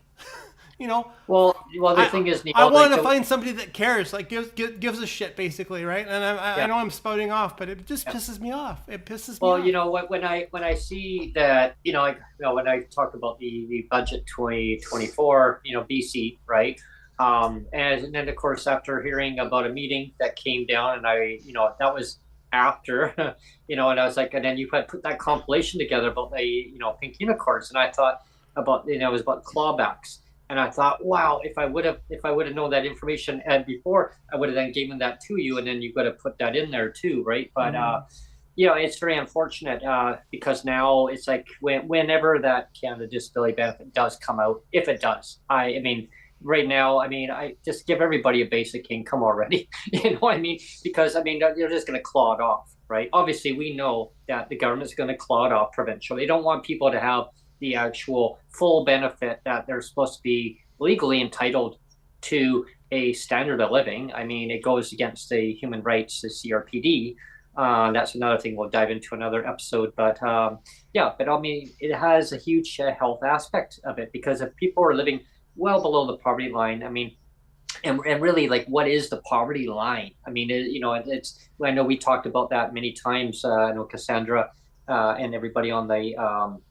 You know. Well, the thing is, Neil, I want to find somebody that cares, like gives a shit, basically, right? And I know I'm spouting off, but it just pisses me off. It pisses me off. Well, you know, when I see that, you know, when I talk about the budget 2024, you know, BC, right? And then of course, after hearing about a meeting that came down, and you know, that was after, you know, and I was like, and then you had put that compilation together about the, you know, pink unicorns, and I thought about, you know, it was about clawbacks, and I thought, wow, if I would have known that information and before, I would have then given that to you, and then you got to put that in there too, right? But you know, it's very unfortunate because now it's like whenever that Canada Disability Benefit does come out, if it does, I mean. Right now, I mean, I just give everybody a basic income already. You know what I mean? Because, I mean, they're just going to claw it off, right? Obviously, we know that the government's going to claw it off provincial. They don't want people to have the actual full benefit that they're supposed to be legally entitled to, a standard of living. I mean, it goes against the human rights, the CRPD. That's another thing we'll dive into another episode. But yeah, but I mean, it has a huge health aspect of it, because if people are living well below the poverty line, I mean, and really, like, what is the poverty line? I mean, you know, it's, I know we talked about that many times. I know Cassandra and everybody on the,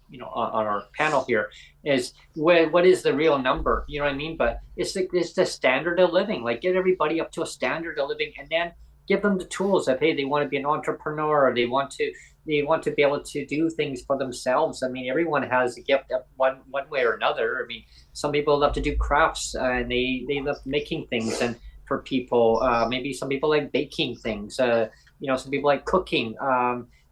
you know, on our panel here, is what is the real number? You know what I mean? But it's the standard of living. Like, get everybody up to a standard of living, and then give them the tools that, hey, they want to be an entrepreneur, or they want to be able to do things for themselves. I mean, everyone has a gift of one way or another. I mean, some people love to do crafts, and they love making things. And for people, maybe some people like baking things. You know, some people like cooking.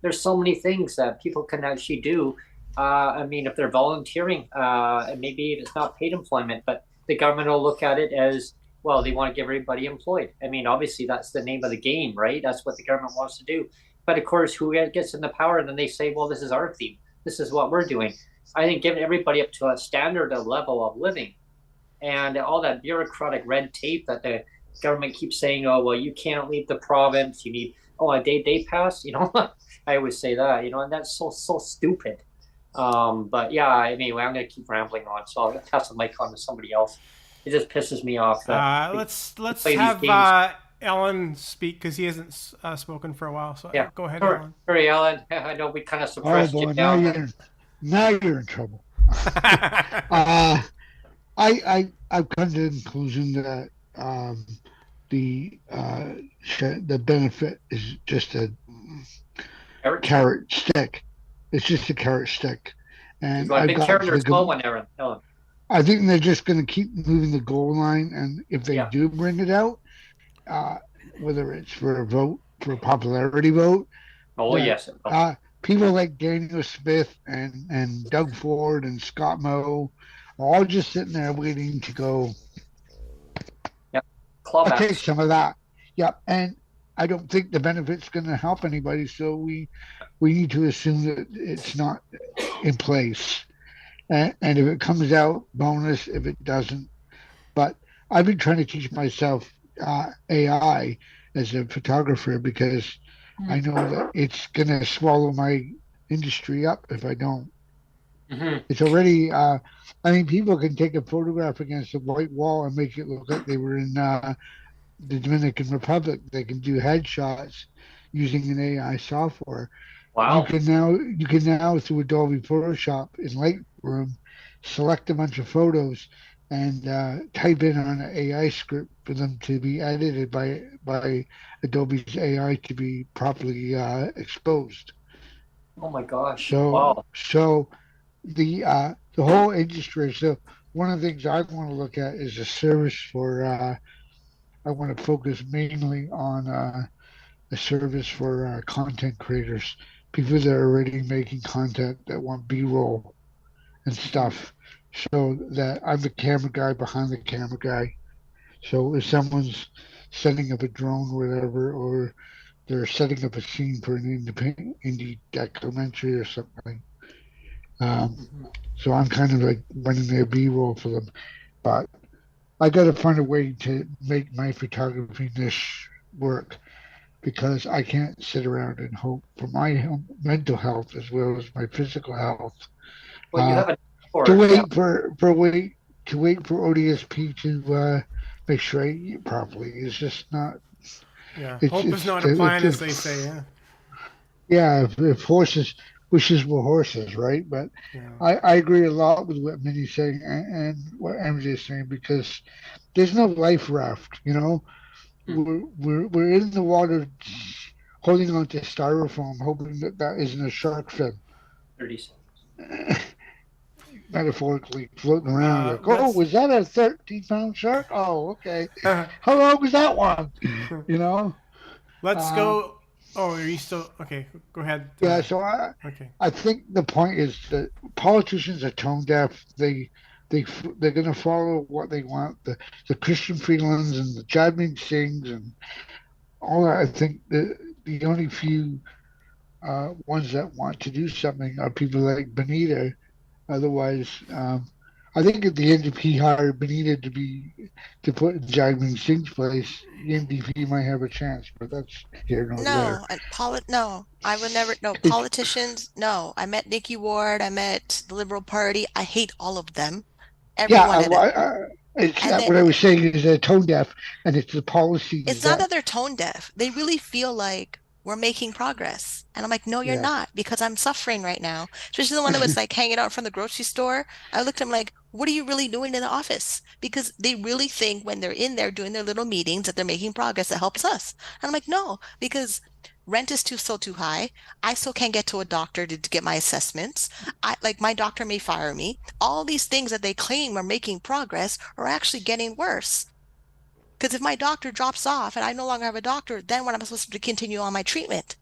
There's so many things that people can actually do. I mean, if they're volunteering, and maybe it's not paid employment, but the government will look at it as, well, they want to give everybody employed. I mean, obviously, that's the name of the game, right? That's what the government wants to do. But of course, who gets in the power, and then they say, well, this is our theme. This is what we're doing. I think giving everybody up to a standard, a level of living, and all that bureaucratic red tape that the government keeps saying, oh, well, you can't leave the province. You need, a day pass. You know, I always say that, you know, and that's so stupid. But yeah, anyway, I'm going to keep rambling on. So I'll pass the mic on to somebody else. It just pisses me off. Let's have Alun speak, because he hasn't spoken for a while. So yeah, go ahead, Alun. Hurry, Alun. I know we kind of suppressed you down. Now you're in trouble. I've come to the conclusion that the benefit is just a carrot stick. It's just a carrot stick. And I've big carrot or small one, Alun? I think they're just going to keep moving the goal line, and if they do bring it out, whether it's for a vote, for a popularity vote, yes, people like Daniel Smith and Doug Ford and Scott Moe are all just sitting there waiting to go. I'll take some of that. Yep, and I don't think the benefit's going to help anybody, so we need to assume that it's not in place. And if it comes out, bonus. If it doesn't, but I've been trying to teach myself AI as a photographer because I know that it's going to swallow my industry up if I don't. It's already. I mean, people can take a photograph against a white wall and make it look like they were in the Dominican Republic. They can do headshots using an AI software. Wow. You can now through Adobe Photoshop in Lightroom select a bunch of photos and type in on an AI script for them to be edited by Adobe's AI to be properly exposed. Oh my gosh! So the whole industry. So one of the things I want to look at is a service for. I want to focus mainly on a service for content creators, people that are already making content that want B-roll and stuff. So that I'm the camera guy behind the camera guy. So if someone's setting up a drone or whatever, or they're setting up a scene for an indie documentary or something. So I'm kind of like running their B-roll for them. But I got to find a way to make my photography niche work because I can't sit around and hope for my mental health as well as my physical health. Well, you have to wait for ODSP to make sure I eat properly is just not. Yeah, hope is not a plan, as they say. Yeah, if horses wishes were horses, right? But I agree a lot with what Minnie's saying and what MJ is saying because there's no life raft. You know, we're in the water, holding on to styrofoam, hoping that isn't a shark fin. 30 seconds. Metaphorically floating around. Was that a 13-pound shark? Oh, okay. How long was that one? You know. Let's go. Oh, are you still okay? Go ahead. Yeah. So I think the point is that politicians are tone deaf. They're going to follow what they want. The Christian Freelands and the Jadmin Singhs and all that. I think the only few ones that want to do something are people like Benita. Otherwise, I think if the NDP hired Benita to put in Jagmeet Singh's place, the NDP might have a chance, but that's here nor there. No, I would never. No, politicians. No, I met Nikki Ward. I met the Liberal Party. I hate all of them. Everyone. What I was saying is they're tone deaf, and it's the policy. It's not that they're tone deaf. They really feel like we're making progress. And I'm like, no, you're not, because I'm suffering right now. Especially the one that was like hanging out from the grocery store. I looked at him like, what are you really doing in the office? Because they really think when they're in there doing their little meetings that they're making progress that helps us. And I'm like, no, because rent is still too high. I still can't get to a doctor to get my assessments. My doctor may fire me. All these things that they claim are making progress are actually getting worse. Because if my doctor drops off and I no longer have a doctor, then when I'm supposed to continue on my treatment?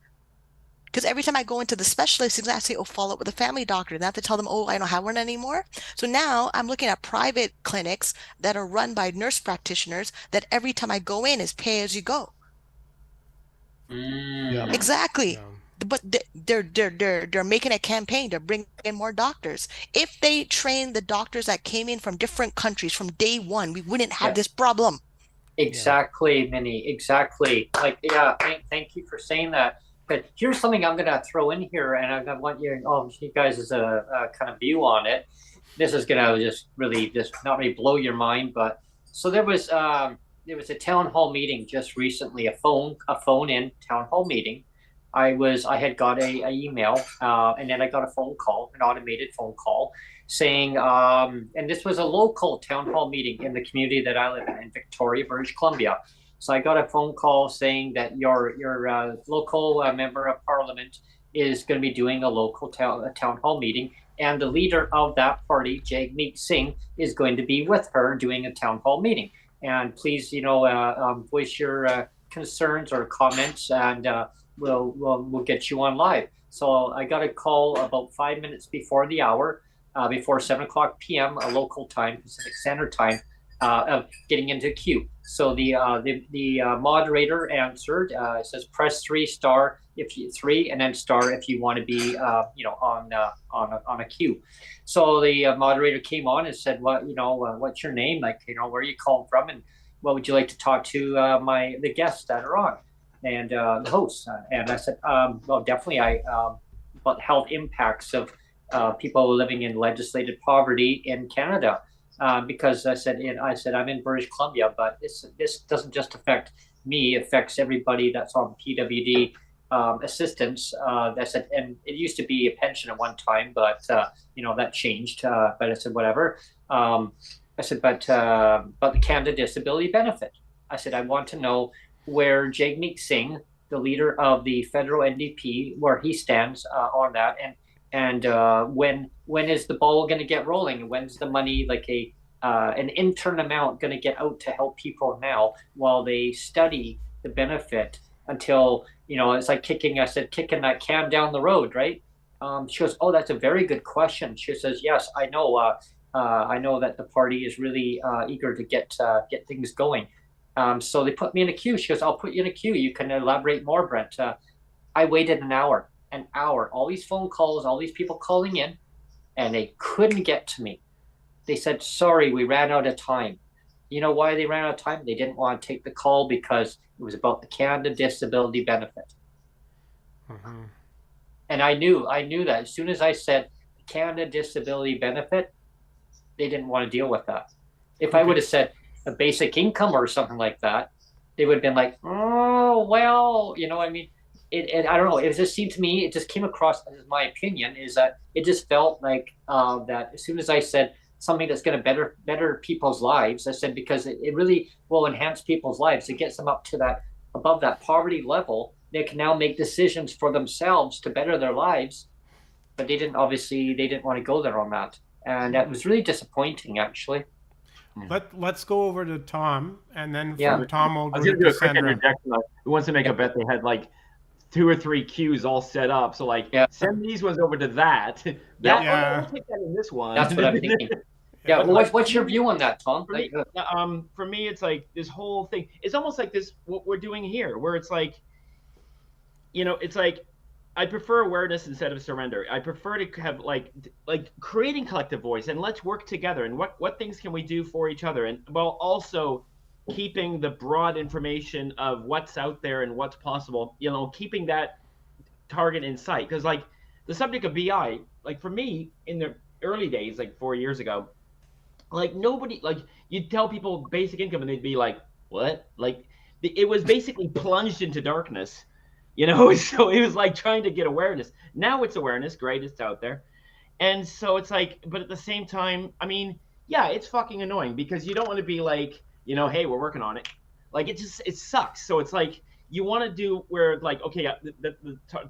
Because every time I go into the specialist, I say, follow up with a family doctor. And I have to tell them, I don't have one anymore. So now I'm looking at private clinics that are run by nurse practitioners that every time I go in is pay as you go. Yeah. Exactly. Yeah. But they're making a campaign to bring in more doctors. If they train the doctors that came in from different countries from day one, we wouldn't have this problem. Exactly, Minnie. Exactly. Thank you for saying that. But here's something I'm going to throw in here, and I want you guys' a kind of view on it. This is going to just not really blow your mind, but so there was a town hall meeting just recently, a phone-in town hall meeting. I had got a email, and then I got a phone call, an automated phone call, saying, and this was a local town hall meeting in the community that I live in Victoria, British Columbia. So I got a phone call saying that your local member of parliament is going to be doing a local town hall meeting and the leader of that party, Jagmeet Singh, is going to be with her doing a town hall meeting. And please, voice your concerns or comments, and we'll get you on live. So I got a call about 5 minutes before the hour, before 7:00 p.m. Local time, Pacific Standard Time, of getting into queue. So the moderator answered. It says press 3* if you 3, and then star if you want to be on a queue. So the moderator came on and said, what's your name? Like, where are you calling from, and what would you like to talk to the guests that are on, and the hosts? And I said, well, definitely about health impacts of people living in legislated poverty in Canada. Because I said I'm in British Columbia, but this doesn't just affect me; it affects everybody that's on PWD assistance. I said, and it used to be a pension at one time, but that changed. But I said, whatever. I said, but the Canada Disability Benefit. I said, I want to know where Jagmeet Singh, the leader of the federal NDP, where he stands on that, and when is the ball going to get rolling? When's the money, like an intern amount, going to get out to help people now while they study the benefit until it's like kicking that can down the road, right? She goes, oh, that's a very good question. She says, yes, I know. I know that the party is really eager to get things going. So they put me in a queue. She goes, I'll put you in a queue. You can elaborate more, Brent. I waited an hour, all these phone calls, all these people calling in, and they couldn't get to me. They said, sorry, we ran out of time. You know why they ran out of time? They didn't want to take the call because it was about the Canada Disability Benefit. Mm-hmm. And I knew that as soon as I said Canada Disability Benefit, they didn't want to deal with that. If I would have said a basic income or something like that, they would have been like, oh, well, I mean, I don't know. It just seemed to me, it just came across as my opinion, is that it just felt like that as soon as I said something that's going to better people's lives, I said, because it really will enhance people's lives. It gets them up to that, above that poverty level. They can now make decisions for themselves to better their lives. But they didn't want to go there on that. And that was really disappointing, actually. Let's go over to Tom, and then from Tom we'll go to do a quick Cassandra. interjection. Who wants to make a bet they had like 2 or 3 queues all set up? So send these ones over to that. We'll take that in this one. That's what I'm thinking. Yeah. Well, what's your view on that, Tom? For me, it's like this whole thing. It's almost like this what we're doing here, where it's like, it's like, I prefer awareness instead of surrender. I prefer to have like creating collective voice, and let's work together. And what things can we do for each other? And while also keeping the broad information of what's out there and what's possible, keeping that target in sight. Because like the subject of BI, like for me in the early days, like 4 years ago, like nobody, like you'd tell people basic income and they'd be like, what? Like it was basically plunged into darkness. So it was like trying to get awareness. Now it's awareness, great, it's out there. And so it's like, but at the same time, I mean, yeah, it's fucking annoying because you don't want to be like, hey, we're working on it. Like it sucks. So it's like, you want to do where like, okay, the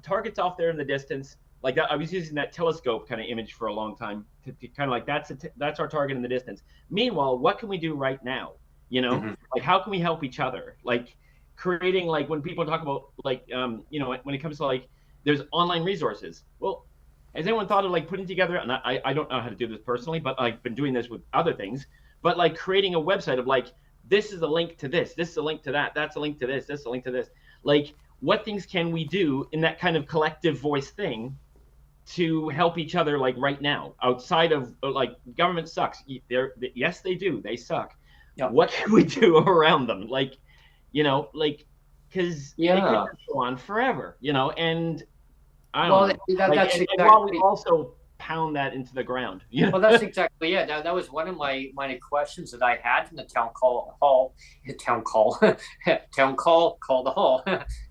target's off there in the distance. Like I was using that telescope kind of image for a long time to kind of like, that's our target in the distance. Meanwhile, what can we do right now? Mm-hmm. Like how can we help each other? Like, creating, like when people talk about like when it comes to like there's online resources, well, has anyone thought of like putting together, and I don't know how to do this personally, but I've been doing this with other things, but like creating a website of like, this is a link to this is a link to that, that's a link to this is a link to this, like what things can we do in that kind of collective voice thing to help each other, like right now, outside of like government sucks, yes they do, they suck. What can we do around them, like because it could go on forever, and I don't know. That's exactly. And while we also pound that into the ground. Well, that's exactly it. That was one of my questions that I had in the town call the hall,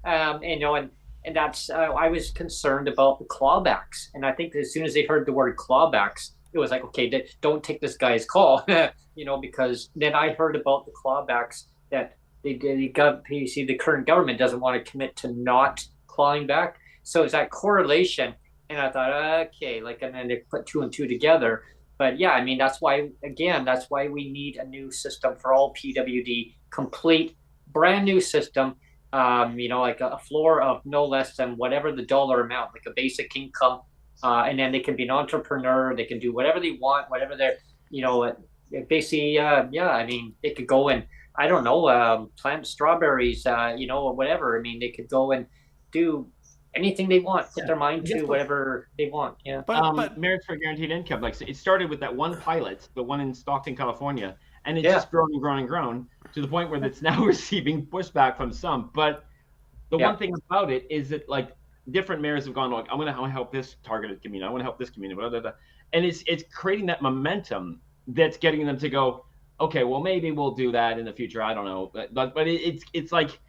and that's I was concerned about the clawbacks, and I think as soon as they heard the word clawbacks, it was like, okay, don't take this guy's call, because then I heard about the clawbacks that the current government doesn't want to commit to not clawing back. So it's that correlation. And I thought, okay, like, and then they put two and two together. But yeah, I mean, that's why we need a new system for all PWD, complete, brand new system. Like a floor of no less than whatever the dollar amount, like a basic income. And then they can be an entrepreneur. They can do whatever they want, whatever they're, basically, yeah, I mean, they could go and, I don't know, plant strawberries, or whatever. I mean, they could go and do anything they want, put their mind to whatever they want. Yeah. But Marriage for Guaranteed Income, like, it started with that one pilot, the one in Stockton, California, and it's just grown and grown and grown to the point where it's now receiving pushback from some. But the one thing about it is that, like, different mayors have gone, like, I want to help this targeted community, I want to help this community, blah, blah, blah. And it's creating that momentum that's getting them to go, okay, well, maybe we'll do that in the future. I don't know, but it's like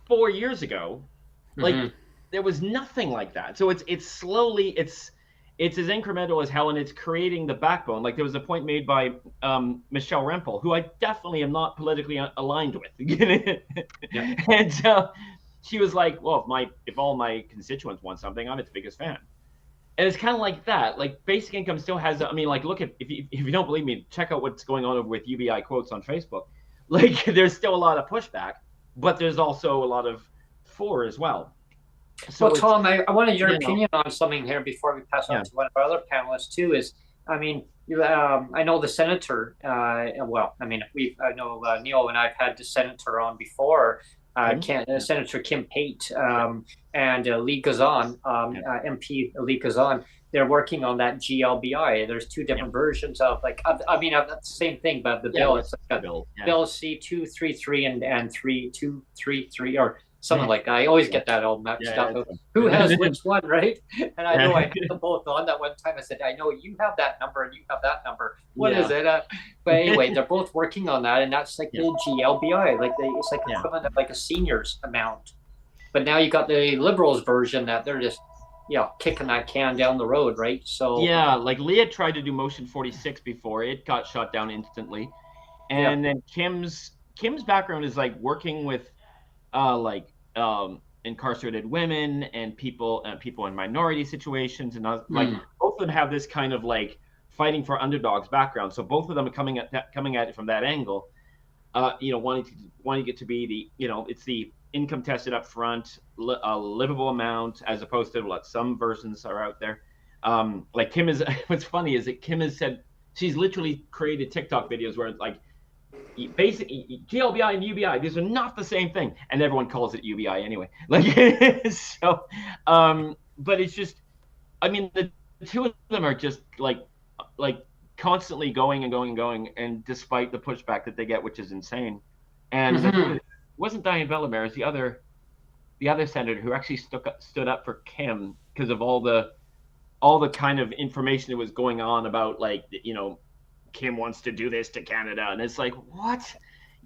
4 years ago, like, there was nothing like that. So it's slowly, it's as incremental as hell, and it's creating the backbone. Like, there was a point made by Michelle Rempel, who I definitely am not politically aligned with. And she was like, well, if all my constituents want something, I'm its biggest fan. And it's kind of like that. Like, basic income still has, I mean, like, look at, if you don't believe me, check out what's going on over with UBI quotes on Facebook. Like, there's still a lot of pushback, but there's also a lot of for as well. So, well, Tom, I wanted your opinion on something here before we pass on to one of our other panelists too. Is, I mean, I know the senator. Well, I mean, I know Neil and I've had the senator on before. Senator Kim Pate and Lee Gazan, MP Lee Gazan. They're working on that GLBI. There's two different versions of, like, I mean, that's the same thing, but the bill, it's like bill C-233 and 3-2-3-3 or something like that. I always get that all mixed up. Who has which one, right? And I know I hit them both on that one time. I said, I know you have that number and you have that number. What is it? But anyway, they're both working on that, and that's like the GLBI. Like, it's like equivalent of like a senior's amount. But now you got the Liberals version that they're just kicking that can down the road, right? So like, Leah tried to do motion 46 before, it got shot down instantly. And then Kim's background is, like, working with incarcerated women and people in minority situations, and like, both of them have this kind of, like, fighting for underdogs background. So both of them are coming at it from that angle, wanting it to be the, it's the income tested up front, a livable amount, as opposed to what some versions are out there. Like, Kim is, what's funny is that Kim has said she's literally created TikTok videos where it's like, basically GLBI and UBI, these are not the same thing, and everyone calls it UBI anyway. Like, so, but it's just, I mean, the two of them are just like constantly going and going and going, and despite the pushback that they get, which is insane. And it wasn't Diane Bellemare, it's the other senator who actually stood up for Kim because of all the kind of information that was going on about, like, Kim wants to do this to Canada, and it's like, what?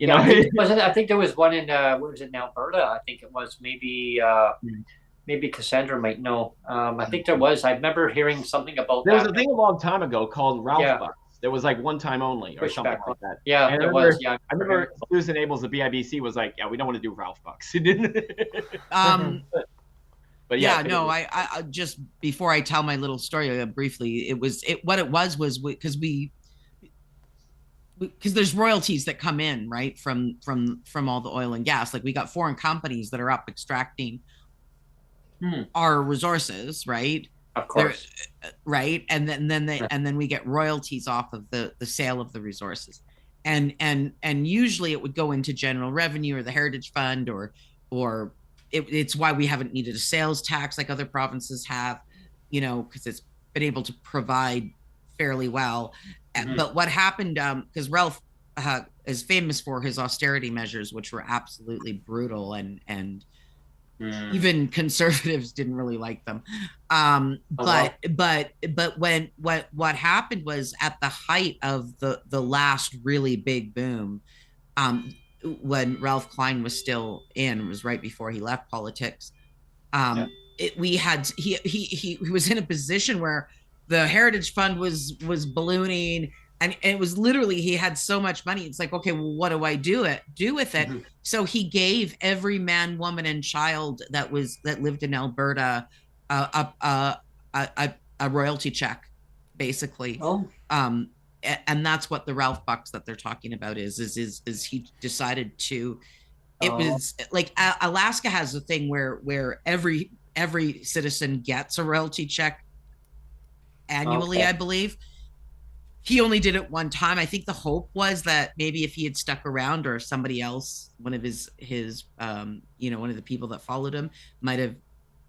I think there was one in what was it, in Alberta? I think it was, maybe Cassandra might know. I think there was. I remember hearing something about there was a thing a long time ago called Ralph Bucks. There was, like, one time only or something like that. Yeah, and there was. Yeah, I remember Susan Abels, the BIBC, was like, we don't want to do Ralph Bucks. But no, I just, before I tell my little story briefly, what it was because there's royalties that come in, right, from all the oil and gas. Like, we got foreign companies that are up extracting our resources, right? Of course. Right. And then we get royalties off of the sale of the resources. And usually it would go into general revenue or the Heritage Fund, or it's why we haven't needed a sales tax like other provinces have, because it's been able to provide fairly well. But what happened, because Ralph is famous for his austerity measures, which were absolutely brutal, and even conservatives didn't really like them. But when what happened was, at the height of the last really big boom, when Ralph Klein was still in, it was right before he left politics. He was in a position where the Heritage Fund was ballooning, And it was literally, he had so much money. It's like, okay, well, what do I do with it? So he gave every man, woman, and child that lived in Alberta a royalty check, basically. Oh. And that's what the Ralph bucks that they're talking about is he decided to. It was like Alaska has a thing where every citizen gets a royalty check annually, okay. I believe. He only did it one time. I think the hope was that maybe if he had stuck around, or somebody else, one of his one of the people that followed him might have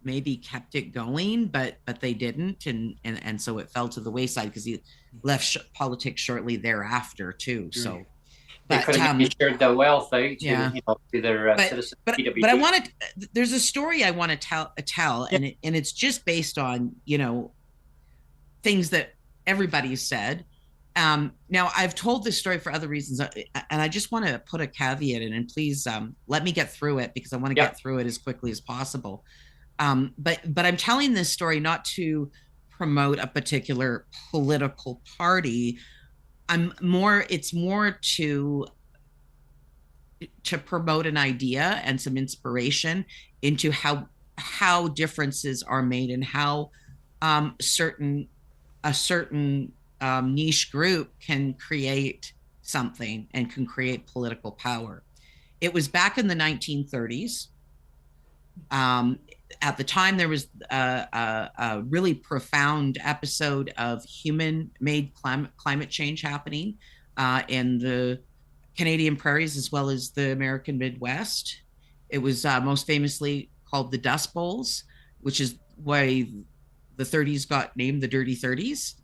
maybe kept it going, but they didn't, and so it fell to the wayside because he left politics shortly thereafter too. So, they could have shared the wealth out to their citizens. But I want to. There's a story I want to tell, and it's just based on things that everybody's said. Now I've told this story for other reasons, and I just want to put a caveat in, and please let me get through it because I want to get through it as quickly as possible. But I'm telling this story not to promote a particular political party. It's more to promote an idea and some inspiration into how differences are made and how a certain niche group can create something and can create political power. It was back in the 1930s. At the time, there was a really profound episode of human-made climate change happening in the Canadian prairies as well as the American Midwest. It was most famously called the Dust Bowls, which is why the 30s got named the Dirty 30s.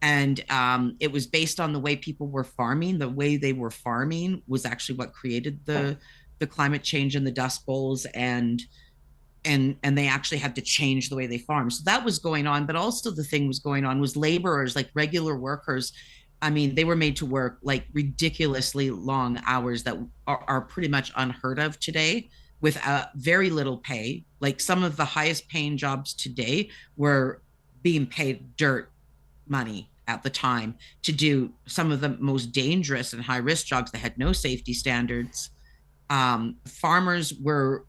And it was based on the way people were farming. The way they were farming was actually what created the climate change and the Dust Bowls, and they actually had to change the way they farm. So that was going on, but also the thing was going on was laborers, like regular workers. I mean, they were made to work like ridiculously long hours that are pretty much unheard of today, with very little pay. Like some of the highest paying jobs today were being paid dirt money at the time to do some of the most dangerous and high risk jobs that had no safety standards. Farmers were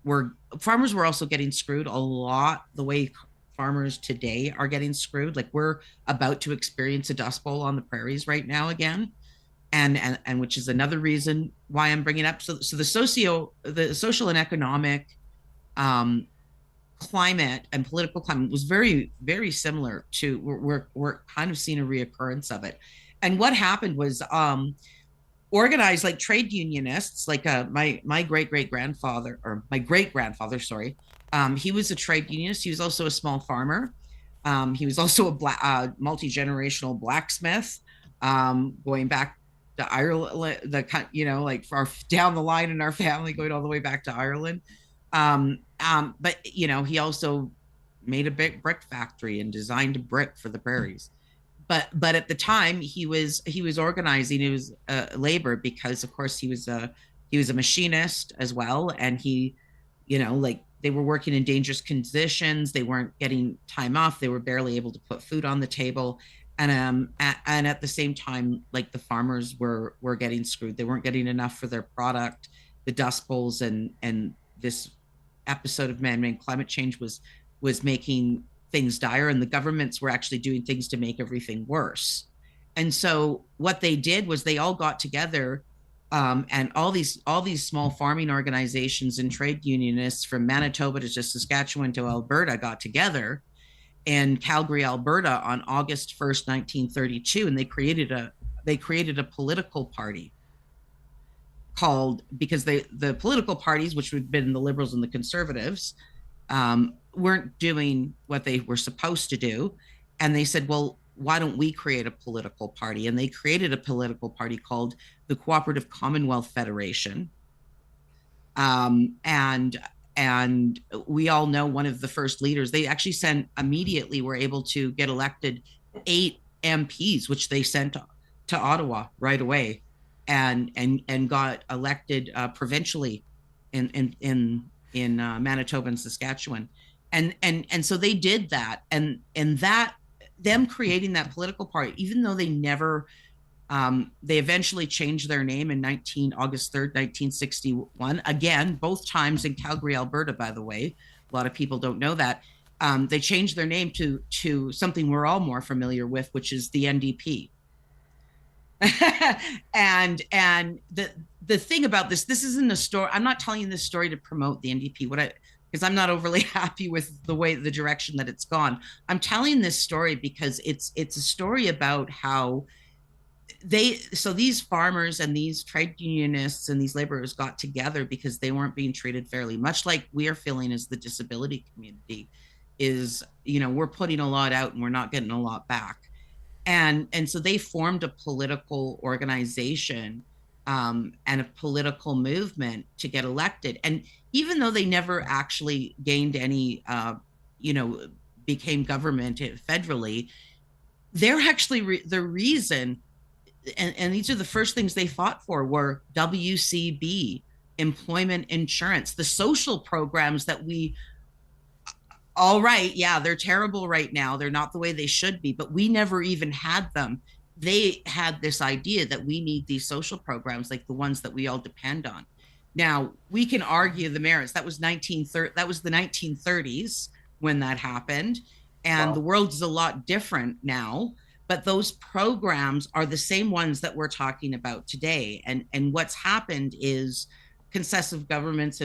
also getting screwed a lot the way farmers today are getting screwed. Like we're about to experience a Dust Bowl on the prairies right now again, and which is another reason why I'm bringing it up. So the social and economic climate and political climate was very, very similar to we're kind of seeing a reoccurrence of it. And what happened was organized like trade unionists, like my great grandfather, he was a trade unionist. He was also a small farmer. He was also a multi-generational blacksmith, going back to Ireland, like far down the line in our family, going all the way back to Ireland. But he also made a big brick factory and designed a brick for the prairies. But at the time he was organizing. It was labor because of course he was a machinist as well, and he, like they were working in dangerous conditions. They weren't getting time off. They were barely able to put food on the table. And at the same time, like the farmers were getting screwed. They weren't getting enough for their product. The Dust Bowls and this episode of man-made climate change was making things dire, and the governments were actually doing things to make everything worse. And so what they did was they all got together, and all these small farming organizations and trade unionists from Manitoba to Saskatchewan to Alberta got together in Calgary, Alberta on August 1st, 1932, and they created a political party because the political parties, which would have been the Liberals and the Conservatives, weren't doing what they were supposed to do. And they said, well, why don't we create a political party? And they created a political party called the Cooperative Commonwealth Federation. And we all know one of the first leaders, they actually immediately were able to get elected 8 MPs, which they sent to Ottawa right away, and got elected provincially in Manitoba and Saskatchewan. And so they did that, and that them creating that political party, even though they never They eventually changed their name in August 3rd, 1961. Again, both times in Calgary, Alberta, by the way. A lot of people don't know that. They changed their name to something we're all more familiar with, which is the NDP. and the thing about this isn't a story. I'm not telling you this story to promote the NDP. Because I'm not overly happy with the direction that it's gone. I'm telling this story because it's a story about how these farmers and these trade unionists and these laborers got together because they weren't being treated fairly, much like we are feeling as the disability community is, we're putting a lot out and we're not getting a lot back. And so they formed a political organization and a political movement to get elected. And even though they never actually gained any, became government federally, they're actually the reason, and these are the first things they fought for, were WCB, employment insurance, the social programs that all right, yeah, they're terrible right now. They're not the way they should be, but we never even had them. They had this idea that we need these social programs like the ones that we all depend on. Now, we can argue the merits. That was the 1930s when that happened, and Wow. The world is a lot different now, but those programs are the same ones that we're talking about today. And what's happened is concessive governments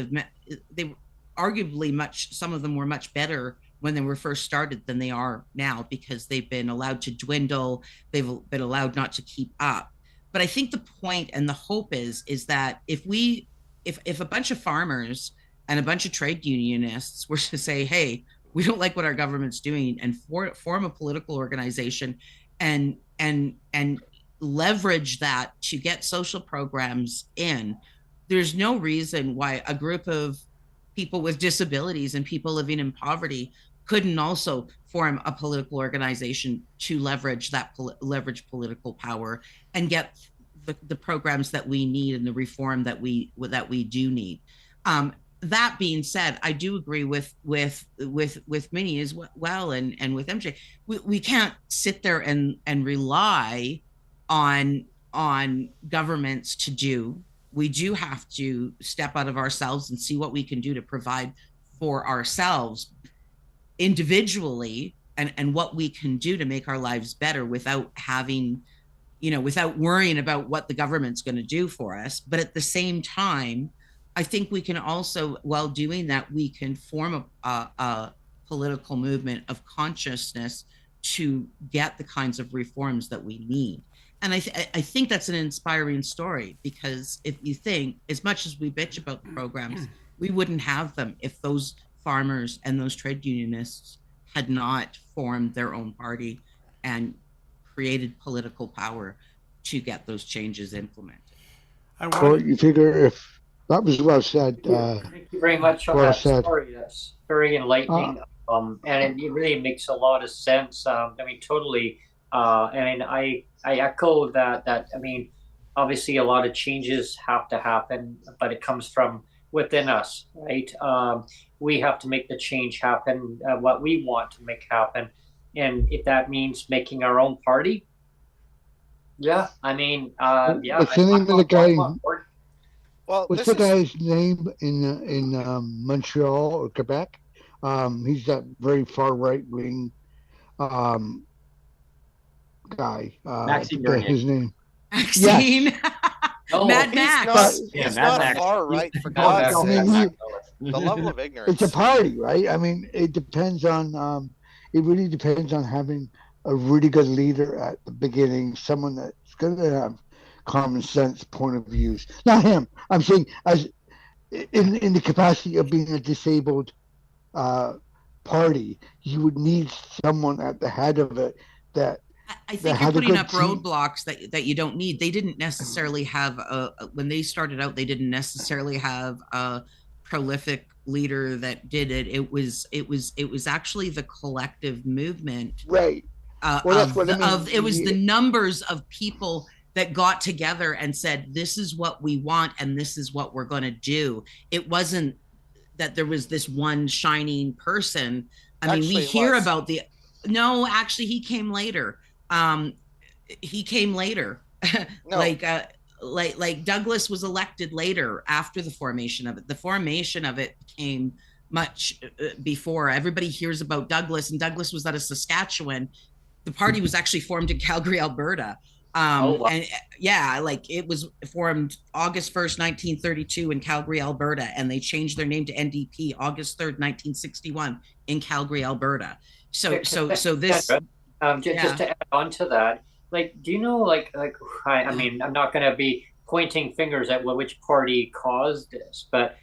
arguably some of them were much better when they were first started than they are now, because they've been allowed to dwindle, they've been allowed not to keep up. But I think the point and the hope is that if a bunch of farmers and a bunch of trade unionists were to say, hey, we don't like what our government's doing, and form a political organization and leverage that to get social programs in, there's no reason why a group of people with disabilities and people living in poverty couldn't also form a political organization to leverage political power and get the programs that we need and the reform that we do need. That being said, I do agree with Minnie as well, and with MJ. We can't sit there and rely on governments to do. We do have to step out of ourselves and see what we can do to provide for ourselves individually, and what we can do to make our lives better without having, without worrying about what the government's going to do for us. But at the same time, I think we can also, while doing that, we can form a political movement of consciousness to get the kinds of reforms that we need. And I think that's an inspiring story, because if you think, as much as we bitch about the programs, we wouldn't have them if those farmers and those trade unionists had not formed their own party and created political power to get those changes implemented. Well, you figure if that was well said. Thank you very much on that story. That's very enlightening, and it really makes a lot of sense. Totally. And I echo that. Obviously, a lot of changes have to happen, but it comes from within us, right? We have to make the change happen, what we want to make happen, and if that means making our own party, yeah. What's the name of the guy? Well, what's the guy's name in Montreal or Quebec? He's that very far right wing guy. Maxime Bernier. His name. Maxime. Yes. Mad Max. He's not far right, for God's sake. The level of ignorance. It's a party, right? It depends on. It really depends on having a really good leader at the beginning, someone that's going to have common sense point of views. Not him. I'm saying as in the capacity of being a disabled party, you would need someone at the head of it that. I think you're putting up roadblocks that you don't need. They didn't necessarily have when they started out, they didn't necessarily have a prolific leader that did it. It was actually the collective movement. Right. It was the numbers of people that got together and said, this is what we want and this is what we're going to do. It wasn't that there was this one shining person. We hear about no, actually he came later. No. Like Douglas was elected later after the formation of it. The formation of it came much before. Everybody hears about Douglas, and Douglas was out of Saskatchewan. The party was actually formed in Calgary, Alberta. Wow. And yeah, like it was formed August 1st, 1932 in Calgary, Alberta, and they changed their name to NDP August 3rd, 1961 in Calgary, Alberta. So this just to add on to that, like, do you know, I mean, I'm not going to be pointing fingers at which party caused this, but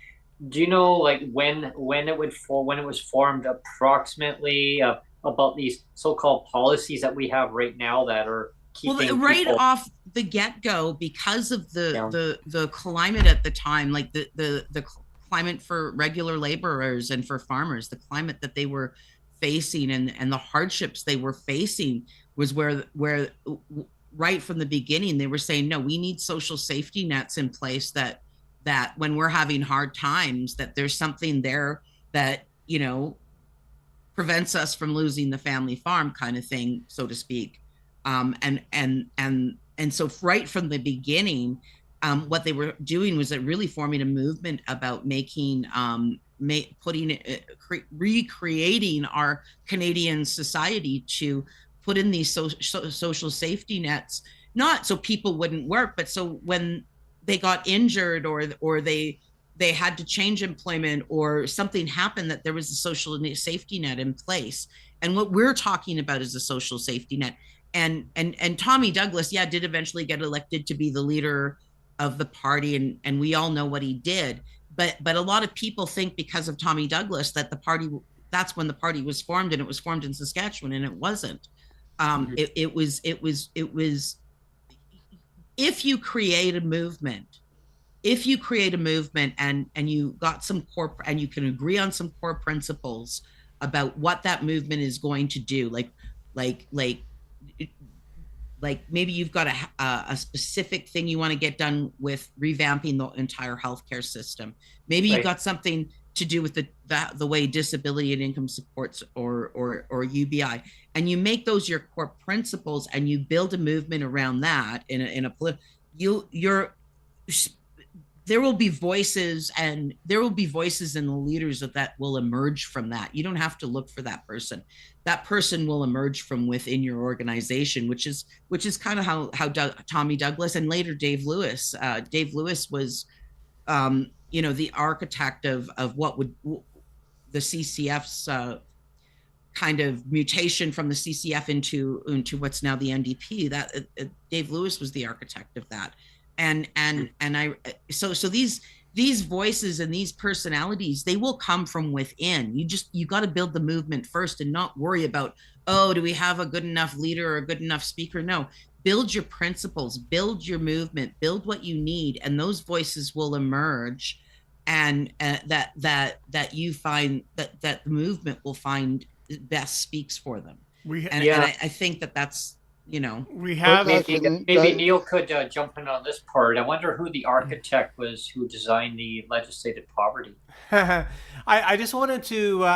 do you know, like, when it was formed approximately, about these so-called policies that we have right now that are keeping right off the get-go, because of the climate at the time, like the climate for regular laborers and for farmers, the climate that they were facing and the hardships they were facing was where right from the beginning they were saying, no, we need social safety nets in place that when we're having hard times, that there's something there that, you know, prevents us from losing the family farm, kind of thing, so to speak. And so right from the beginning, what they were doing was really forming a movement about making, recreating our Canadian society to put in these social safety nets, not so people wouldn't work, but so when they got injured or they had to change employment or something happened, that there was a social safety net in place. And what we're talking about is a social safety net. And Tommy Douglas, did eventually get elected to be the leader of the party, and we all know what he did. But a lot of people think because of Tommy Douglas that that's when the party was formed, and it was formed in Saskatchewan, and it wasn't. It was if you create a movement and you got some core, and you can agree on some core principles about what that movement is going to do, like maybe you've got a specific thing you want to get done with revamping the entire healthcare system. Maybe you got something to do with the way disability and income supports or UBI, and you make those your core principles, and you build a movement around that there will be voices in the leaders that will emerge from that. You don't have to look for that person. That person will emerge from within your organization, which is kind of how Tommy Douglas and later Dave Lewis was, the architect of what would the CCF's kind of mutation from the CCF into what's now the NDP. That Dave Lewis was the architect of that. So these voices and these personalities, they will come from within. You got to build the movement first and not worry about, do we have a good enough leader or a good enough speaker? No, build your principles, build your movement, build what you need, and those voices will emerge, and that you find that the movement will find best speaks for them. I think that's. We have maybe Neil could jump in on this part. I wonder who the architect was who designed the legislated poverty. I just wanted to.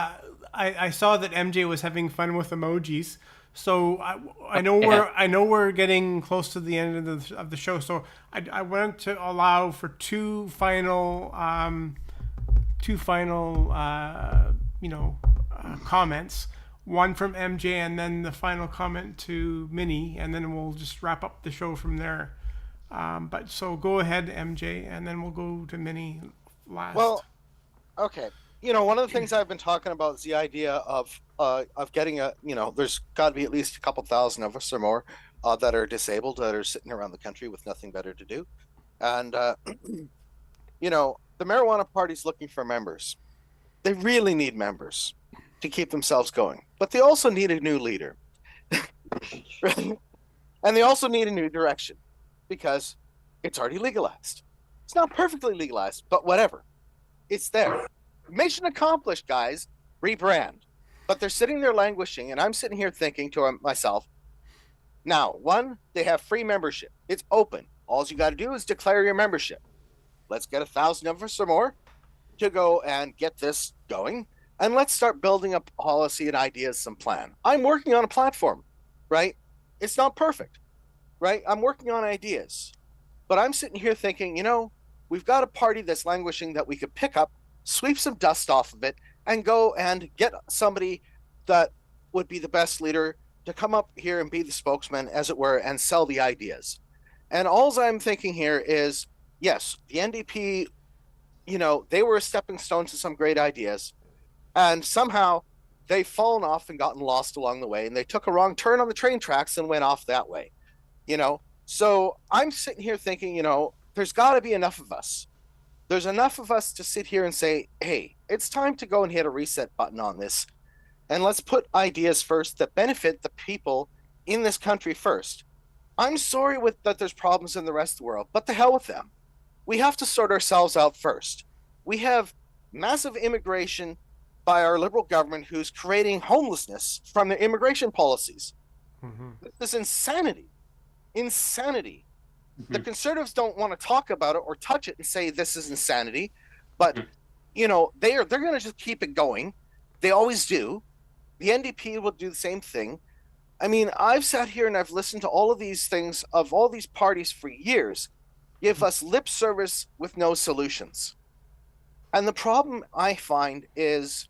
I saw that MJ was having fun with emojis, so I know we're getting close to the end of the show. So I wanted to allow for two final comments. One from MJ, and then the final comment to Minnie, and then we'll just wrap up the show from there. But so go ahead, MJ, and then we'll go to Minnie last. Well, okay. One of the things I've been talking about is the idea of getting there's got to be at least a couple thousand of us or more that are disabled, that are sitting around the country with nothing better to do. And, the marijuana party's looking for members. They really need members to keep themselves going, but they also need a new leader. And they also need a new direction, because it's already legalized. It's not perfectly legalized, but whatever, it's there. Mission accomplished, guys. Rebrand. But they're sitting there languishing, and I'm sitting here thinking to myself, now, one, they have free membership. It's open. All you got to do is declare your membership. Let's get 1,000 of us or more to go and get this going. And let's start building a policy and ideas, some plan. I'm working on a platform, right? It's not perfect. right? I'm working on ideas, but I'm sitting here thinking, we've got a party that's languishing that we could pick up, sweep some dust off of it, and go and get somebody that would be the best leader to come up here and be the spokesman, as it were, and sell the ideas. And all I'm thinking here is, yes, the NDP, they were a stepping stone to some great ideas, and somehow they've fallen off and gotten lost along the way, and they took a wrong turn on the train tracks and went off that way. So I'm sitting here thinking, there's got to be enough of us. There's enough of us to sit here and say, hey, it's time to go and hit a reset button on this. And let's put ideas first that benefit the people in this country first. I'm sorry that there's problems in the rest of the world, but the hell with them. We have to sort ourselves out first. We have massive immigration by our Liberal government who's creating homelessness from their immigration policies. Mm-hmm. This is insanity. Insanity. Mm-hmm. The Conservatives don't want to talk about it or touch it and say this is insanity, but they're going to just keep it going. They always do. The NDP will do the same thing. I mean, I've sat here and I've listened to all of these things of all these parties for years give us lip service with no solutions. And the problem I find is,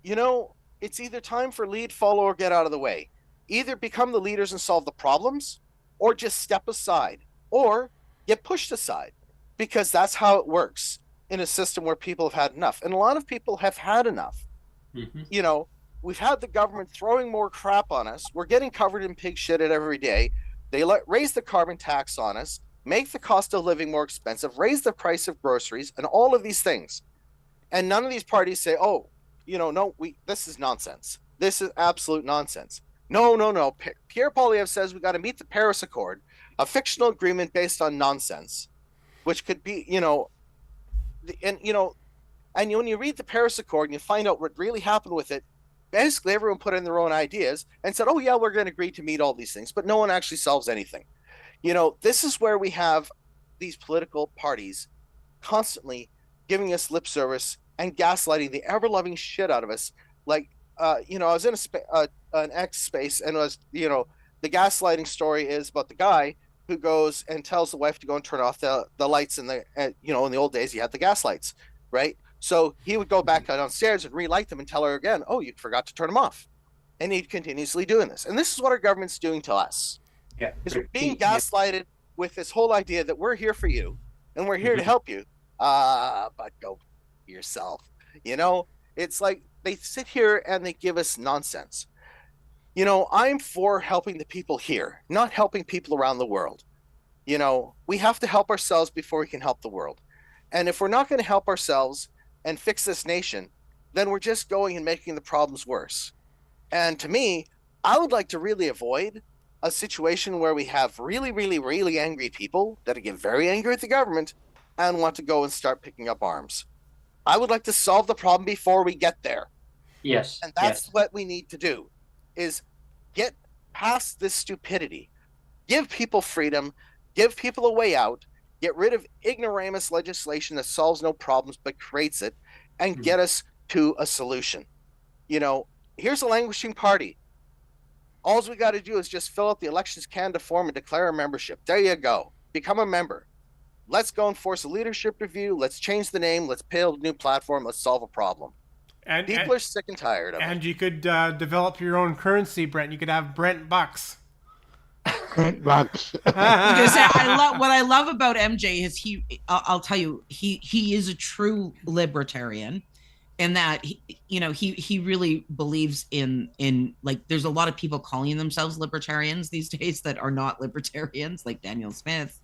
it's either time for lead, follow, or get out of the way. Either become the leaders and solve the problems, or just step aside, or get pushed aside, because that's how it works in a system where people have had enough. And a lot of people have had enough. Mm-hmm. We've had the government throwing more crap on us. We're getting covered in pig shit every day. They raise the carbon tax on us, make the cost of living more expensive, raise the price of groceries, and all of these things. And none of these parties say, this is nonsense. This is absolute nonsense. No. Pierre Poilievre says we got to meet the Paris Accord, a fictional agreement based on nonsense, which could be, and when you read the Paris Accord and you find out what really happened with it, basically everyone put in their own ideas and said, oh yeah, we're going to agree to meet all these things, but no one actually solves anything. This is where we have these political parties constantly giving us lip service and gaslighting the ever-loving shit out of us. Like, I was in an X space, and it was, the gaslighting story is about the guy who goes and tells the wife to go and turn off the lights in the old days, you had the gas lights, right? So he would go back downstairs and relight them and tell her again, oh, you forgot to turn them off. And he'd continuously doing this. And this is what our government's doing to us. Yeah. Is we're being gaslighted with this whole idea that we're here for you and we're here to help you. But go yourself. It's like they sit here and they give us nonsense. I'm for helping the people here, not helping people around the world. We have to help ourselves before we can help the world. And if we're not going to help ourselves and fix this nation, then we're just going and making the problems worse. And to me, I would like to really avoid a situation where we have really, really, really angry people that get very angry at the government and want to go and start picking up arms. I would like to solve the problem before we get there. Yes. And that's what we need to do, is get past this stupidity. Give people freedom, give people a way out, get rid of ignoramus legislation that solves no problems but creates it, and get us to a solution. Here's a languishing party. All we got to do is just fill out the Elections Canada form and declare a membership. There you go. Become a member. Let's go and force a leadership review. Let's change the name. Let's build a new platform. Let's solve a problem. And people are sick and tired of it. And you could develop your own currency, Brent. You could have Brent Bucks. Brent Bucks. What I love about MJ is I'll tell you, he is a true libertarian, in that he really believes in like, there's a lot of people calling themselves libertarians these days that are not libertarians, like Daniel Smith,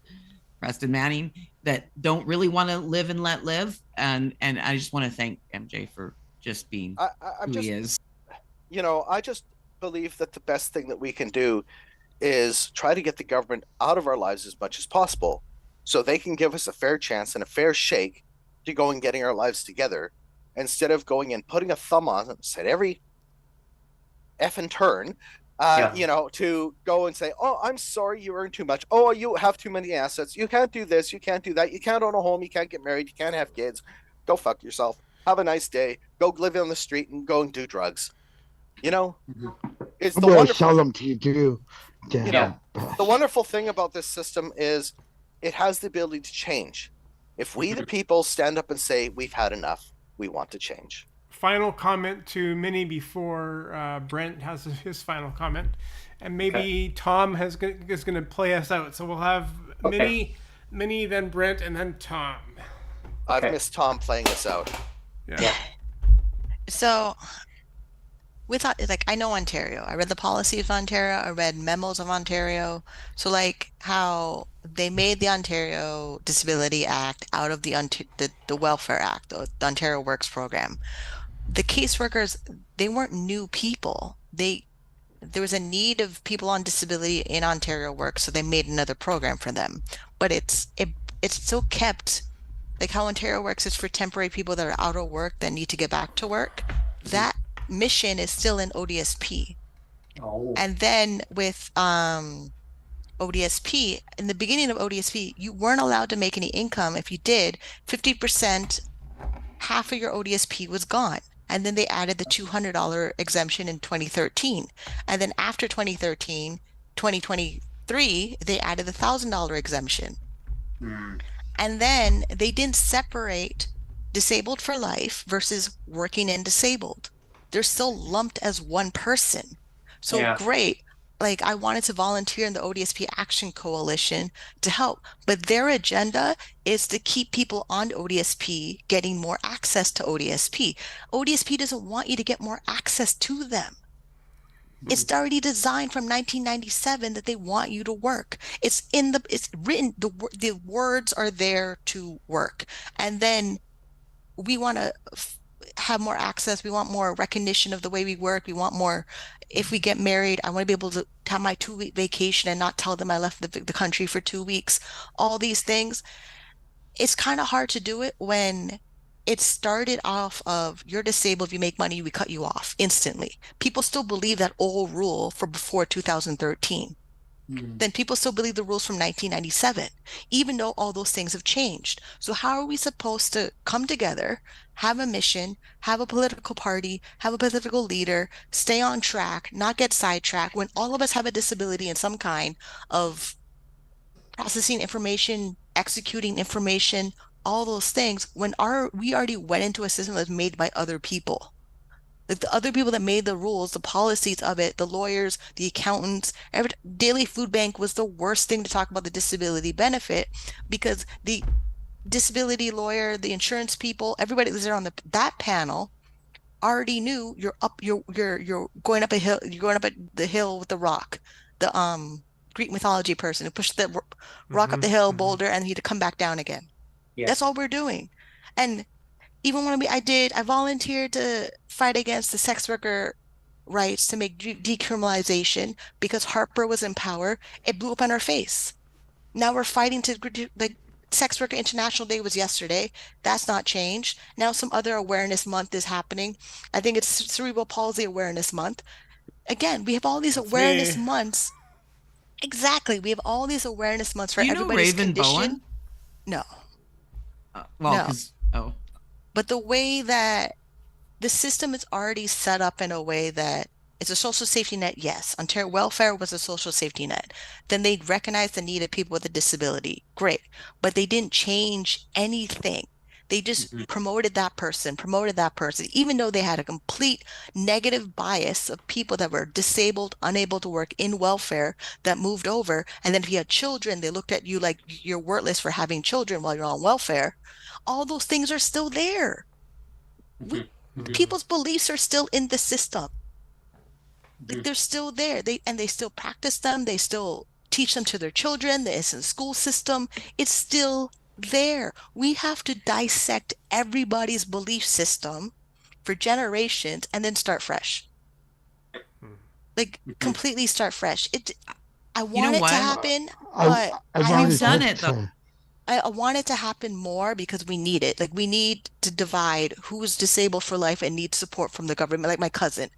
Preston Manning, that don't really want to live and let live. And I just want to thank MJ for just being who he is. I just believe that the best thing that we can do is try to get the government out of our lives as much as possible, so they can give us a fair chance and a fair shake to go and getting our lives together, instead of going and putting a thumb on it at every effing turn, to go and say, oh, I'm sorry, you earn too much. Oh, you have too many assets. You can't do this. You can't do that. You can't own a home. You can't get married. You can't have kids. Go fuck yourself. Have a nice day. Go live on the street and go and do drugs. It's the wonderful. Sell them to you too. Yeah. You know, the wonderful thing about this system is it has the ability to change. If we, the people, stand up and say, we've had enough, we want to change. Final comment to Minnie before Brent has his final comment. And maybe Tom is going to play us out. So we'll have Minnie, then Brent, and then Tom. I've missed Tom playing us out. Yeah. So like, I know Ontario. I read the policy of Ontario. I read memos of Ontario. So like how they made the Ontario Disability Act out of the Welfare Act, the Ontario Works program. The caseworkers, they weren't new people. There was a need of people on disability in Ontario Work, so they made another program for them. But it's still kept, like how Ontario Works is for temporary people that are out of work that need to get back to work. That mission is still in ODSP. And then with ODSP, in the beginning of ODSP, you weren't allowed to make any income. If you did, 50%, half of your ODSP was gone. And then they added the $200 exemption in 2013. And then after 2023, they added the $1,000 exemption. And then they didn't separate disabled for life versus working and disabled. They're still lumped as one person. So great. Like, I wanted to volunteer in the ODSP Action Coalition to help, but their agenda is to keep people on ODSP getting more access to ODSP. ODSP doesn't want you to get more access to them. It's already designed from 1997 that they want you to work. It's written, the words are there to work. And then we want to have more access. We want more recognition of the way we work. We want more, if we get married, I want to be able to have my 2-week vacation and not tell them I left the country for 2 weeks. All these things. It's kind of hard to do it when it started off of, you're disabled, if you make money, we cut you off instantly. People still believe that old rule for before 2013. Then people still believe the rules from 1997, even though all those things have changed. So how are we supposed to come together, have a mission, have a political party, have a political leader, stay on track, not get sidetracked, when all of us have a disability in some kind of processing information, executing information, all those things, when we already went into a system that's made by other people? Like the other people that made the rules, the policies of it, the lawyers, the accountants, Daily Food Bank was the worst thing to talk about the disability benefit, because the disability lawyer, the insurance people, everybody that was there on that panel already knew you're going up a hill, you're going up the hill with the rock, the Greek mythology person who pushed the rock up the hill, boulder, and he had to come back down again. That's all we're doing. And even when I volunteered to fight against the sex worker rights to make decriminalization because Harper was in power. It blew up in our face. Now we're fighting to, like, Sex Worker International Day was yesterday. That's not changed. Now some other awareness month is happening. I think it's Cerebral Palsy Awareness Month. Again, we have all these awareness months. Exactly. We have all these awareness months for everybody's condition. No. No. But the way that the system is already set up in a way that it's a social safety net, yes. Ontario welfare was a social safety net. Then they recognized the need of people with a disability. Great. But they didn't change anything. They just promoted that person, even though they had a complete negative bias of people that were disabled, unable to work in welfare that moved over. And then if you had children, they looked at you like you're worthless for having children while you're on welfare. All those things are still there. People's beliefs are still in the system. Like, they're still there. They still practice them. They still teach them to their children. It's in the school system. It's still there. We have to dissect everybody's belief system for generations and then start fresh. Like, completely start fresh. I want it to happen, but I've done it though. I want it to happen more because we need it. Like, we need to divide who's disabled for life and needs support from the government. Like my cousin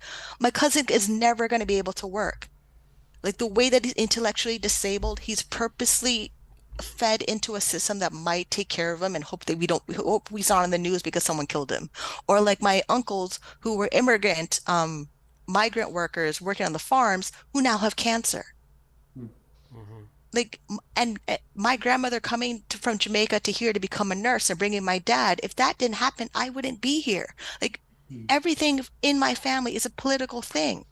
is never going to be able to work. Like, the way that he's intellectually disabled, he's purposely fed into a system that might take care of him and hope we saw on the news because someone killed him. Or like my uncles who were migrant workers working on the farms who now have cancer. like, and my grandmother coming from Jamaica to here to become a nurse and bringing my dad, if that didn't happen, I wouldn't be here. Like, everything in my family is a political thing.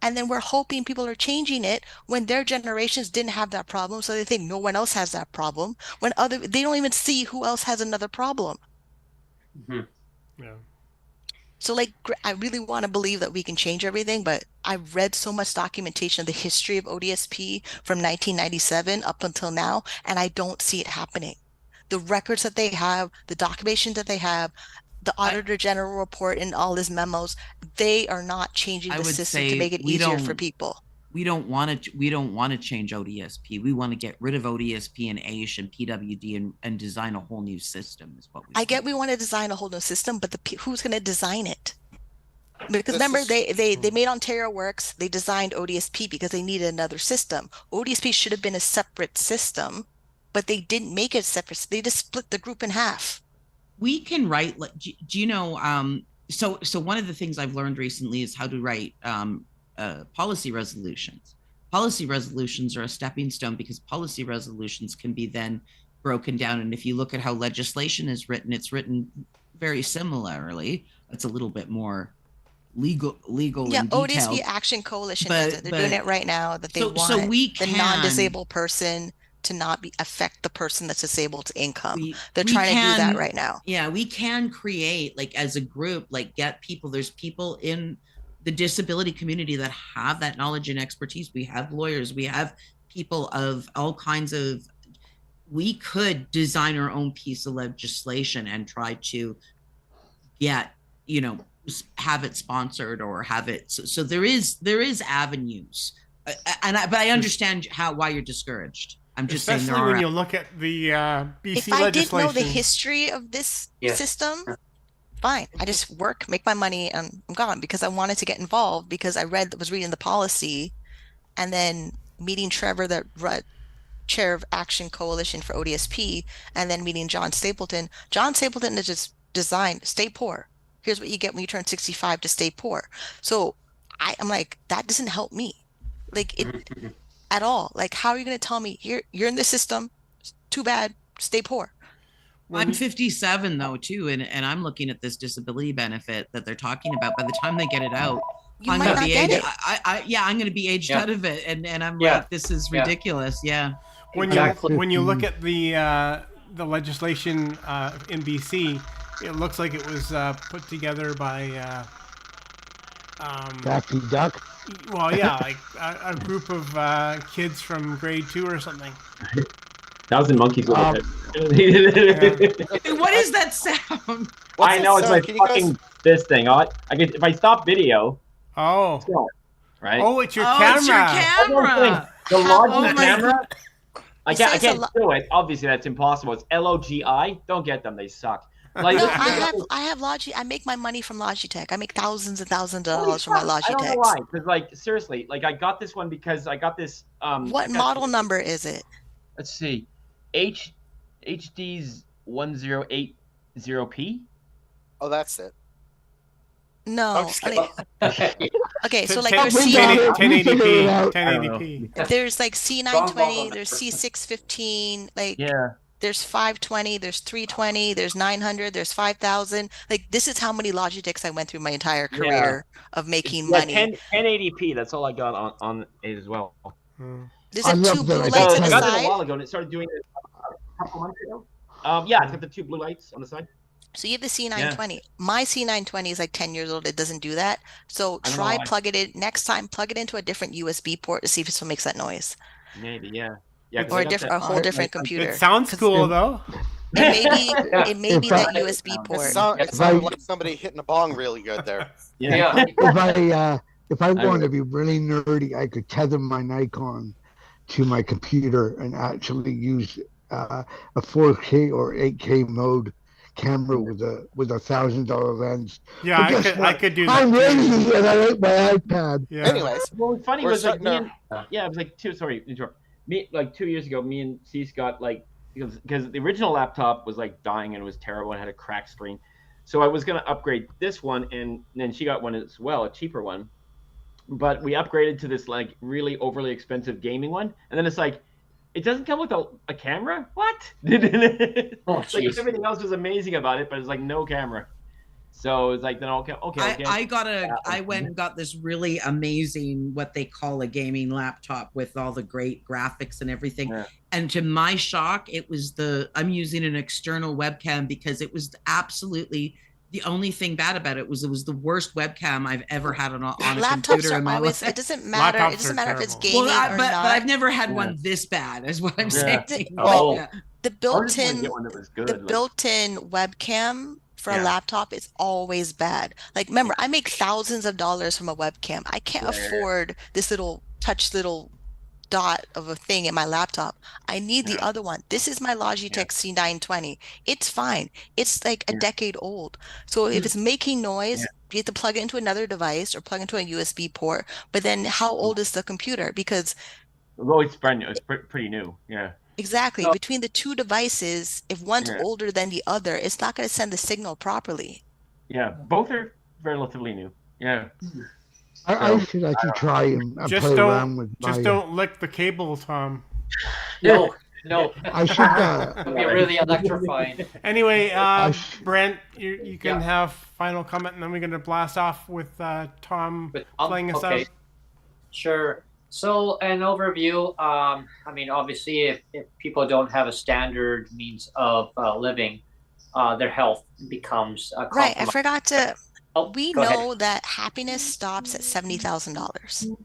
And then we're hoping people are changing it when their generations didn't have that problem. So they think no one else has that problem, when they don't even see who else has another problem. Yeah. So like, I really want to believe that we can change everything, but I've read so much documentation of the history of ODSP from 1997 up until now, and I don't see it happening. The records that they have, the documentation that they have, the Auditor General report and all his memos, they are not changing the system to make it easier for people. We don't want to change ODSP. We want to get rid of ODSP and AISH and PWD and design a whole new system is what we want to design a whole new system, but who's going to design it? Because remember, they made Ontario Works, they designed ODSP because they needed another system. ODSP should have been a separate system, but they didn't make it separate. They just split the group in half. We can write, do you know, so one of the things I've learned recently is how to write policy resolutions. Policy resolutions are a stepping stone because policy resolutions can be then broken down. And if you look at how legislation is written, it's written very similarly. It's a little bit more legal and detailed. ODSP Action Coalition does it. They're doing it right now, that they want the non-disabled person to not affect the person that's disabled income. They're trying to do that right now. Yeah, we can create, like, as a group, like, get people. There's people in the disability community that have that knowledge and expertise. We have lawyers, we have people of all kinds of, we could design our own piece of legislation and try to get, have it sponsored or have it. So there is avenues. But I understand why you're discouraged. I'm just especially saying when you look at the BC if I legislation. didn't know the history of this system, fine. I just work, make my money, and I'm gone, because I wanted to get involved because I was reading the policy, and then meeting Trevor, the chair of Action Coalition for ODSP, and then meeting John Stapleton. John Stapleton is just designed, stay poor. Here's what you get when you turn 65 to stay poor. So I'm like, that doesn't help me. Like, it at all. Like, how are you going to tell me you're in the system? Too bad. Stay poor. I'm 57 though too, and I'm looking at this disability benefit that they're talking about. By the time they get it out, I'm going to be aged. I'm going to be aged out of it, and I'm like, this is ridiculous. Yeah. When you look at the legislation in BC, it looks like it was put together by Daffy Duck. Well, yeah, like a group of kids from grade 2 or something. 1,000 monkeys. What is that sound? I know, it's like fucking this thing. If I stop video. Oh. Right. Oh, it's your camera. It's your camera. The Logi camera. I can't do it. Obviously, that's impossible. It's LOGI. Don't get them. They suck. Like, no, I have Logi. I make my money from Logitech. I make thousands and thousands of dollars from my Logitech. I don't know why. Because, like, seriously, like, I got this one because I got this. What model number is it? Let's see. HD's 1080p. Oh, that's it. No. Okay, so like there's there's 1080p. There's like C920, there's C615, like there's 520, there's 320, there's 900, there's 5,000. Like, this is how many Logitechs I went through my entire career of making money. 1080p. That's all I got on it as well. There's two blue lights on the I got it side. a while ago, and it started doing it a couple months ago. Yeah, it's got the two blue lights on the side. So you have the C920. Yeah. My C920 is like 10 years old. It doesn't do that. So try plug it in next time. Plug it into a different USB port to see if it still makes that noise. Maybe, yeah. Or a whole different computer. It sounds cool though. It may be that USB port. It sounds like somebody hitting a bong really good there. Yeah. If I wanted to be really nerdy, I could tether my Nikon to my computer and actually use a 4K or 8K mode camera with a $1,000 lens. Yeah, I could do that. I'm ready and I like my iPad. Yeah. Anyways, what was funny was like it was like like 2 years ago, me and Cease got like, because the original laptop was like dying and it was terrible and had a cracked screen. So I was gonna upgrade this one, and then she got one as well, a cheaper one. But we upgraded to this like really overly expensive gaming one, and then it's like it doesn't come with a camera. What? Like jeez. everything else was amazing about it, but it's like no camera. So it's like, then okay. I went and got this really amazing, what they call a gaming laptop with all the great graphics and everything. Yeah. And to my shock, I'm using an external webcam because it was absolutely the only thing bad about it was the worst webcam I've ever had on a computer in my life. It doesn't matter. It doesn't matter if it's gaming or not. But I've never had one this bad, is what I'm saying. The built-in webcam for a laptop is always bad. Like, remember, I make thousands of dollars from a webcam. I can't afford this little dot of a thing in my laptop. I need the other one. This is my Logitech C920. It's fine. It's like a decade old. So if it's making noise, you have to plug it into another device or plug into a USB port. But then how old is the computer? Because it's brand new. It's pretty new. Yeah. Exactly. Between the two devices, if one's older than the other, it's not going to send the signal properly. Yeah, both are relatively new. Yeah. I should actually try and play around with Just don't lick the cable, Tom. No. I should. It'd be really electrifying. Anyway, Brent, you can have final comment, and then we're going to blast off with Tom playing us out. Sure. So, an overview. I mean, obviously, if people don't have a standard means of living, their health becomes right. I forgot to. We know that happiness stops at $70,000.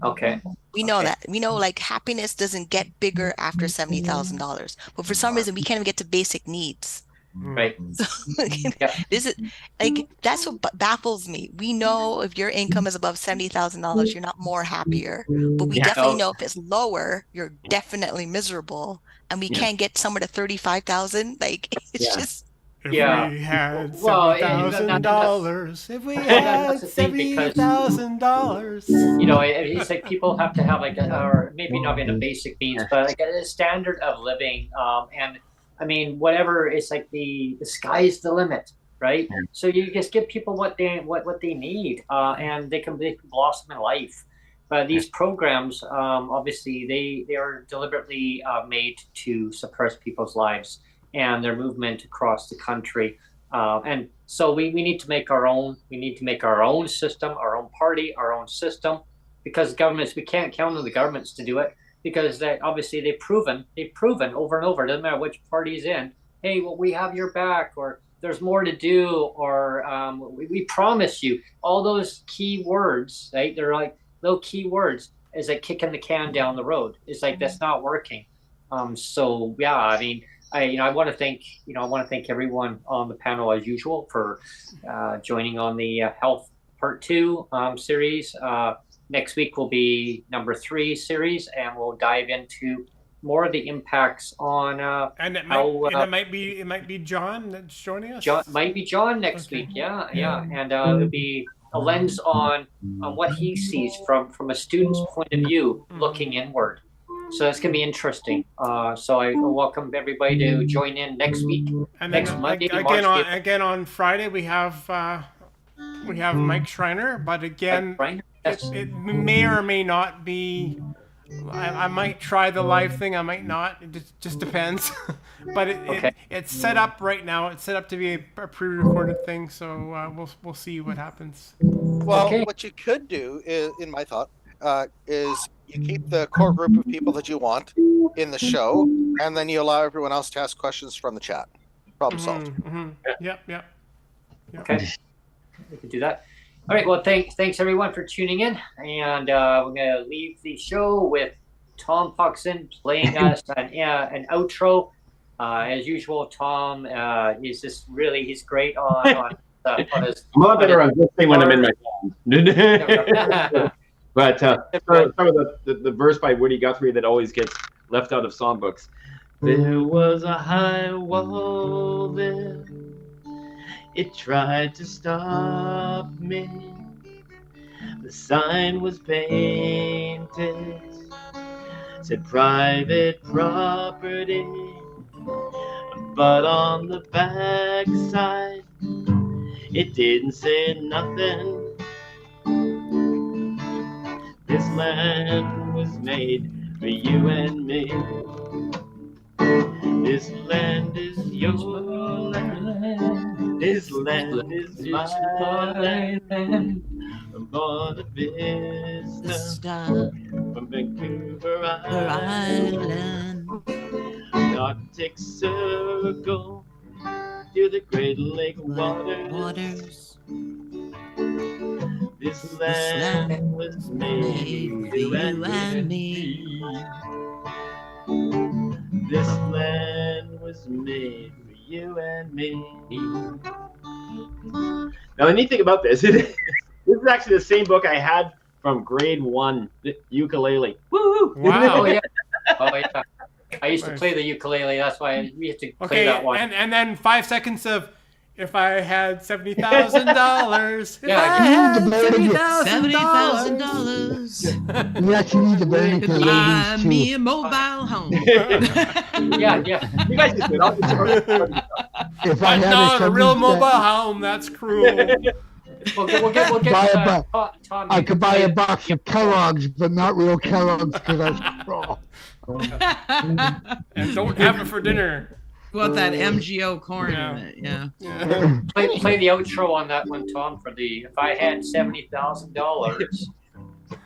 Okay. We know that. We know, like, happiness doesn't get bigger after $70,000. But for some reason, we can't even get to basic needs. Right. So, this is like, that's what baffles me. We know if your income is above $70,000, you're not more happier. But we definitely know if it's lower, you're definitely miserable. And we can't get somewhere to 35,000. Like, it's just. If we had $70,000, if we had $70,000, you know, it's like people have to have like or maybe not in a basic needs, but like a standard of living. And I mean, whatever, it's like the sky's the limit, right? So you just give people what they need, and they can blossom in life. But these programs, obviously, they are deliberately made to suppress people's lives and their movement across the country. And so we need to make our own. We need to make our own system, our own party, our own system, because governments, we can't count on the governments to do it, because they've proven over and over, doesn't matter which party's in, hey, well, we have your back, or there's more to do, or we promise you. All those key words, right? They're like little key words, is like kicking the can down the road. It's like, that's not working. So yeah, I mean, I want to thank everyone on the panel as usual for joining on the Health Part 2 series. Next week will be number 3 series, and we'll dive into more of the impacts on and it might be John that's joining us. Might be John next week. Yeah, and it'll be a lens on what he sees from a student's point of view, looking inward. So it's going to be interesting. So I welcome everybody to join in next week. And next then Monday, again on Friday we have Mike Schreiner, but again, it may or may not be. I might try the live thing. I might not. It just depends. But it's set up right now. It's set up to be a pre-recorded thing. So we'll see what happens. Well, what you could do is, in my thought, is you keep the core group of people that you want in the show, and then you allow everyone else to ask questions from the chat. Problem solved. Yep. Okay, we can do that. All right. Well, thanks everyone for tuning in, and we're gonna leave the show with Tom Pogson playing us an outro. As usual, Tom he's great on his. I'm a lot better on this thing when I'm in my phone. But some of the verse by Woody Guthrie that always gets left out of songbooks. There was a high wall there. It tried to stop me. The sign was painted, said private property. But on the back side, it didn't say nothing. This land was made for you and me. This land is your land. This land is my land. I'm Buena Vista from Vancouver Island. Arctic Circle to the Great Lake waters. This land was made for you and me. This land was made for you and me. Now, the neat thing about this, this is actually the same book I had from grade 1, the ukulele. Woo! Wow. Oh yeah. Oh yeah. I used to play the ukulele. That's why we had to play that one. And then 5 seconds of if I had $70,000. Yeah, I had $70,000. We actually need to burn Could buy me a mobile home. yeah. You guys just did all this. If I But had not a real mobile $70,000 home. That's cruel. We'll get Tom. I could buy a box of Kellogg's, but not real Kellogg's because that's cruel. And don't have it for dinner. What that MGO corn Yeah. in it? Yeah. Play the outro on that one, Tom. For the if I had $70,000.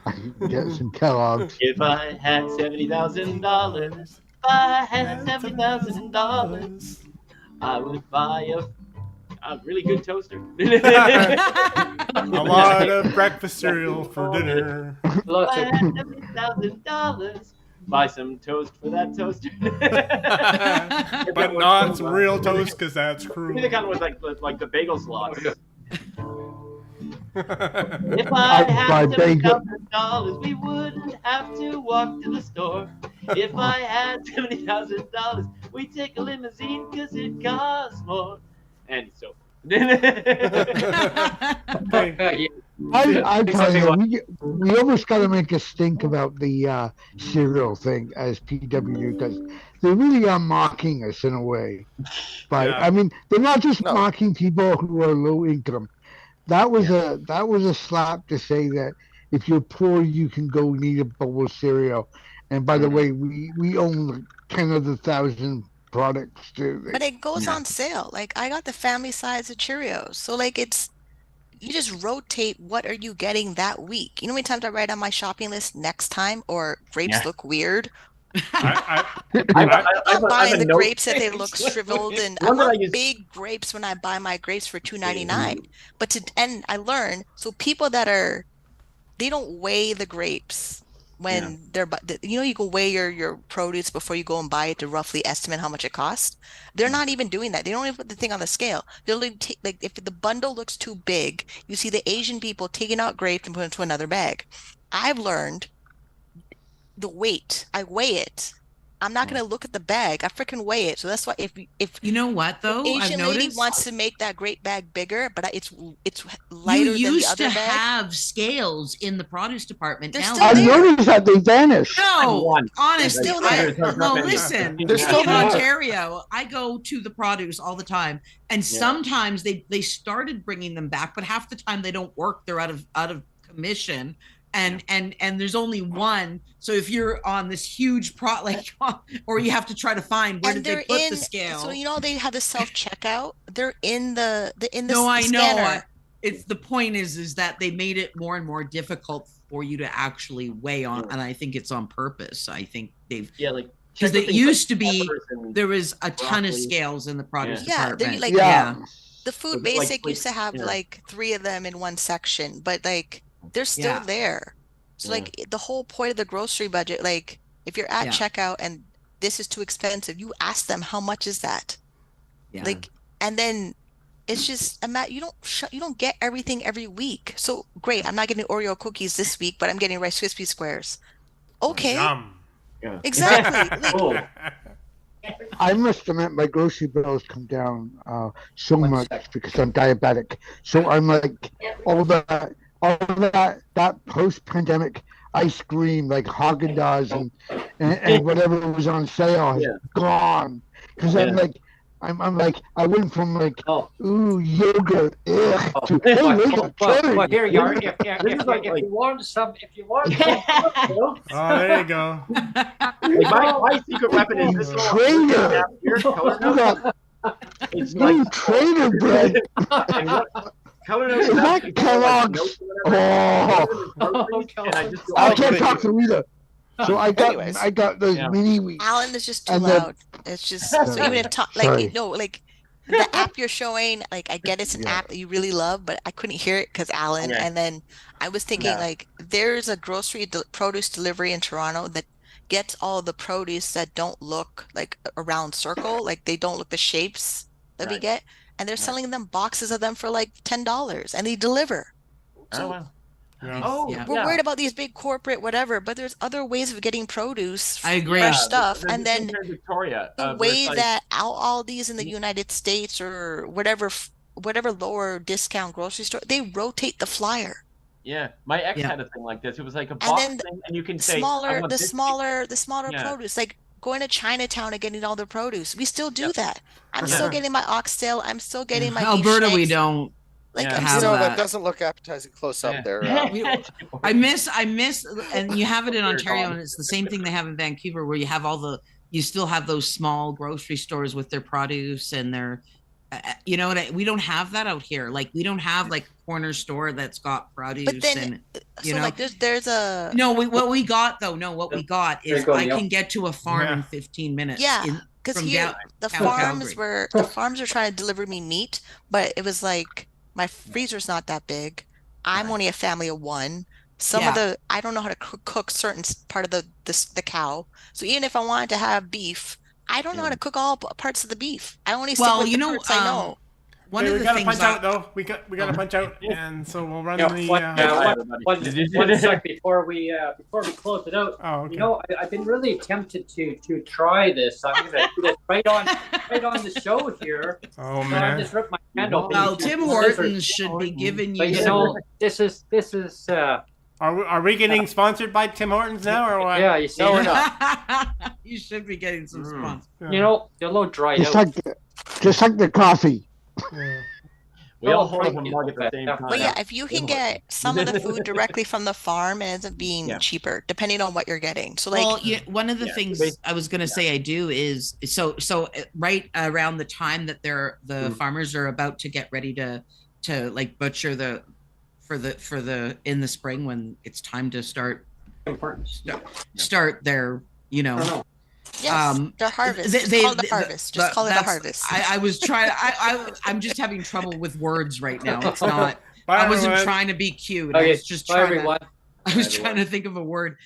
I could get some Kellogg's. If I had $70,000, if I had $70,000, I would buy a really good toaster. A lot of breakfast cereal for dinner. If I had $70,000, buy some toast for that toaster. But not some real toast because that's cruel. The kind of like the bagel slots. If I'd I buy had bagel. $70,000, we wouldn't have to walk to the store. If I had $70,000, we'd take a limousine because it costs more. And so. I tell you, we almost got to make a stink about the cereal thing as PWD because they really are mocking us in a way. But Yeah. I mean, they're not just No. mocking people who are low income. That was a slap to say that if you're poor, you can go eat a bowl of cereal. And by the way, we own 10 of the 1,000 products too. But it goes on sale. Like I got the family size of Cheerios. So like you just rotate what are you getting that week. You know how many times I write on my shopping list next time or grapes look weird? I, I'm not buying the grapes that they look shriveled and I One that I want use- big grapes when I buy my grapes for $2.99. But and I learned people that they don't weigh the grapes when they're you can weigh your produce before you go and buy it to roughly estimate how much it costs. They're not even doing that. They don't even put the thing on the scale. They'll like if the bundle looks too big, you see the Asian people taking out grapes and putting it into another bag. I've learned the weight. I weigh it. I'm not going to look at the bag. I freaking weigh it. So that's why if You know what though? the Asian I've lady noticed wants to make that grape bag bigger, but it's lighter you than the used other to bag. have scales in the produce department. They're Now still I there. noticed that they vanished. no, One. honestly, They're still there. well, listen, They're still in there. Ontario, I go to the produce all the time, and sometimes they started bringing them back, but half the time they don't work. They're out of commission. And there's only one. So if you're on this huge or you have to try to find where And did they they're put in. the scale? So they have the self checkout. They're in the No, I know. scanner. It's the point is that they made it more and more difficult for you to actually weigh on, and I think it's on purpose. I think they've like because it used to be there was a ton of broccoli. scales in the produce Yeah, they're department. like- Yeah. The food Like- basic like- used to have yeah. like 3 of them in one section, but like they're still Yeah. there. So like the whole point of the grocery budget, like if you're at Yeah. checkout and this is too expensive, you ask them how much is that? Yeah. Like, and then it's just you don't get everything every week. So great, I'm not getting Oreo cookies this week, but I'm getting Rice Krispie squares. Okay, Yum. exactly. Like, Oh, I must admit my grocery bills come down so One much sec. because I'm diabetic. So I'm like all that post-pandemic ice cream like Haagen-Dazs and whatever was on sale is gone because I'm like I'm like, I went from like, Oh. ooh, yogurt, ugh, to, hey, look at Well, here you are. This If you want some, Oh, there you go. Like my secret weapon is this little traitor. here, color You note. got, It's you traitor, Brent. and what color note Is is that that? Kellogg's? Oh, And I just go, I Oh, can't good. talk to Rita. So Anyways. I got those Yeah. mini wheats. Alan is just too And then- loud. It's just so even if Sorry. like the app you're showing, like I get it's an app that you really love, but I couldn't hear it because Alan. Okay. And then I was thinking Yeah. like there's a produce delivery in Toronto that gets all the produce that don't look like a round circle, like they don't look the shapes that we Right. get, and they're selling them boxes of them for like $10, and they deliver. Oh, wow. Yeah. Oh, Yeah. We're worried about these big corporate whatever, but there's other ways of getting produce, I agree. fresh stuff, there's and this then thing here in Victoria, the where it's way like- that all these in the United States or whatever lower discount grocery store, they rotate the flyer. Yeah, my ex Yeah. had a thing like this. It was like a box then thing, and you can say I Smaller, want the this- smaller Yeah. produce, like going to Chinatown and getting all the produce. We still do Yep. that. I'm For still sure. getting my oxtail. I'm still getting my beef Alberta, we shanks. don't. Like Yeah. I'm Have You still know, that that. doesn't look appetizing close up Yeah. there. I miss, and you have it in Here, Ontario, Tom. and it's the same thing they have in Vancouver, where you have you still have those small grocery stores with their produce and their, you know what? We don't have that out here. Like we don't have like a corner store that's got produce. But then, and you so know, like there's a no, what we got is There you go, I Neil. can get to a farm in Yeah. 15 minutes. Yeah. in- because from here down- the down farms Calgary. were trying to deliver me meat, but it was like my freezer's not that big. I'm only a family of one. Some of Yeah. I don't know how to cook certain part of the cow. So even if I wanted to have beef, I don't know how to cook all parts of the beef. I only stick Well, with you the know, parts I know. one Okay, of we the gotta things punch out though. We got to punch out, and so we'll run Yeah, the. one sec before we close it out. Oh, okay. You know, I've been really tempted to try this. I'm gonna do this right on the show here. Oh So I man. just ripped my hand open. well, with Tim scissors. Hortons should be giving But you. you know, this is Are we getting sponsored by Tim Hortons now or what? yeah. You see, No, we're not. You should be getting some sponsors. you know, they're a little dried Just out. like the coffee. Yeah. We all Oh, hold up a thank mug at the same you. time. But yeah, if you can get some of the food directly from the farm, it ends up being Yeah. cheaper, depending on what you're getting. So like Well, yeah, one of the Yeah, things basi- I was going to say I do is so right around the time that the Mm. farmers are about to get ready to like butcher for the in the spring when it's time to start their yes, the harvest. they- Just they- call it the the- harvest. Just call it the that's- harvest. I was trying. I'm just having trouble with words right now. It's not. Bye, I wasn't everyone. trying to be cute. I Okay, was just bye trying everyone. to. I was trying to think of a word.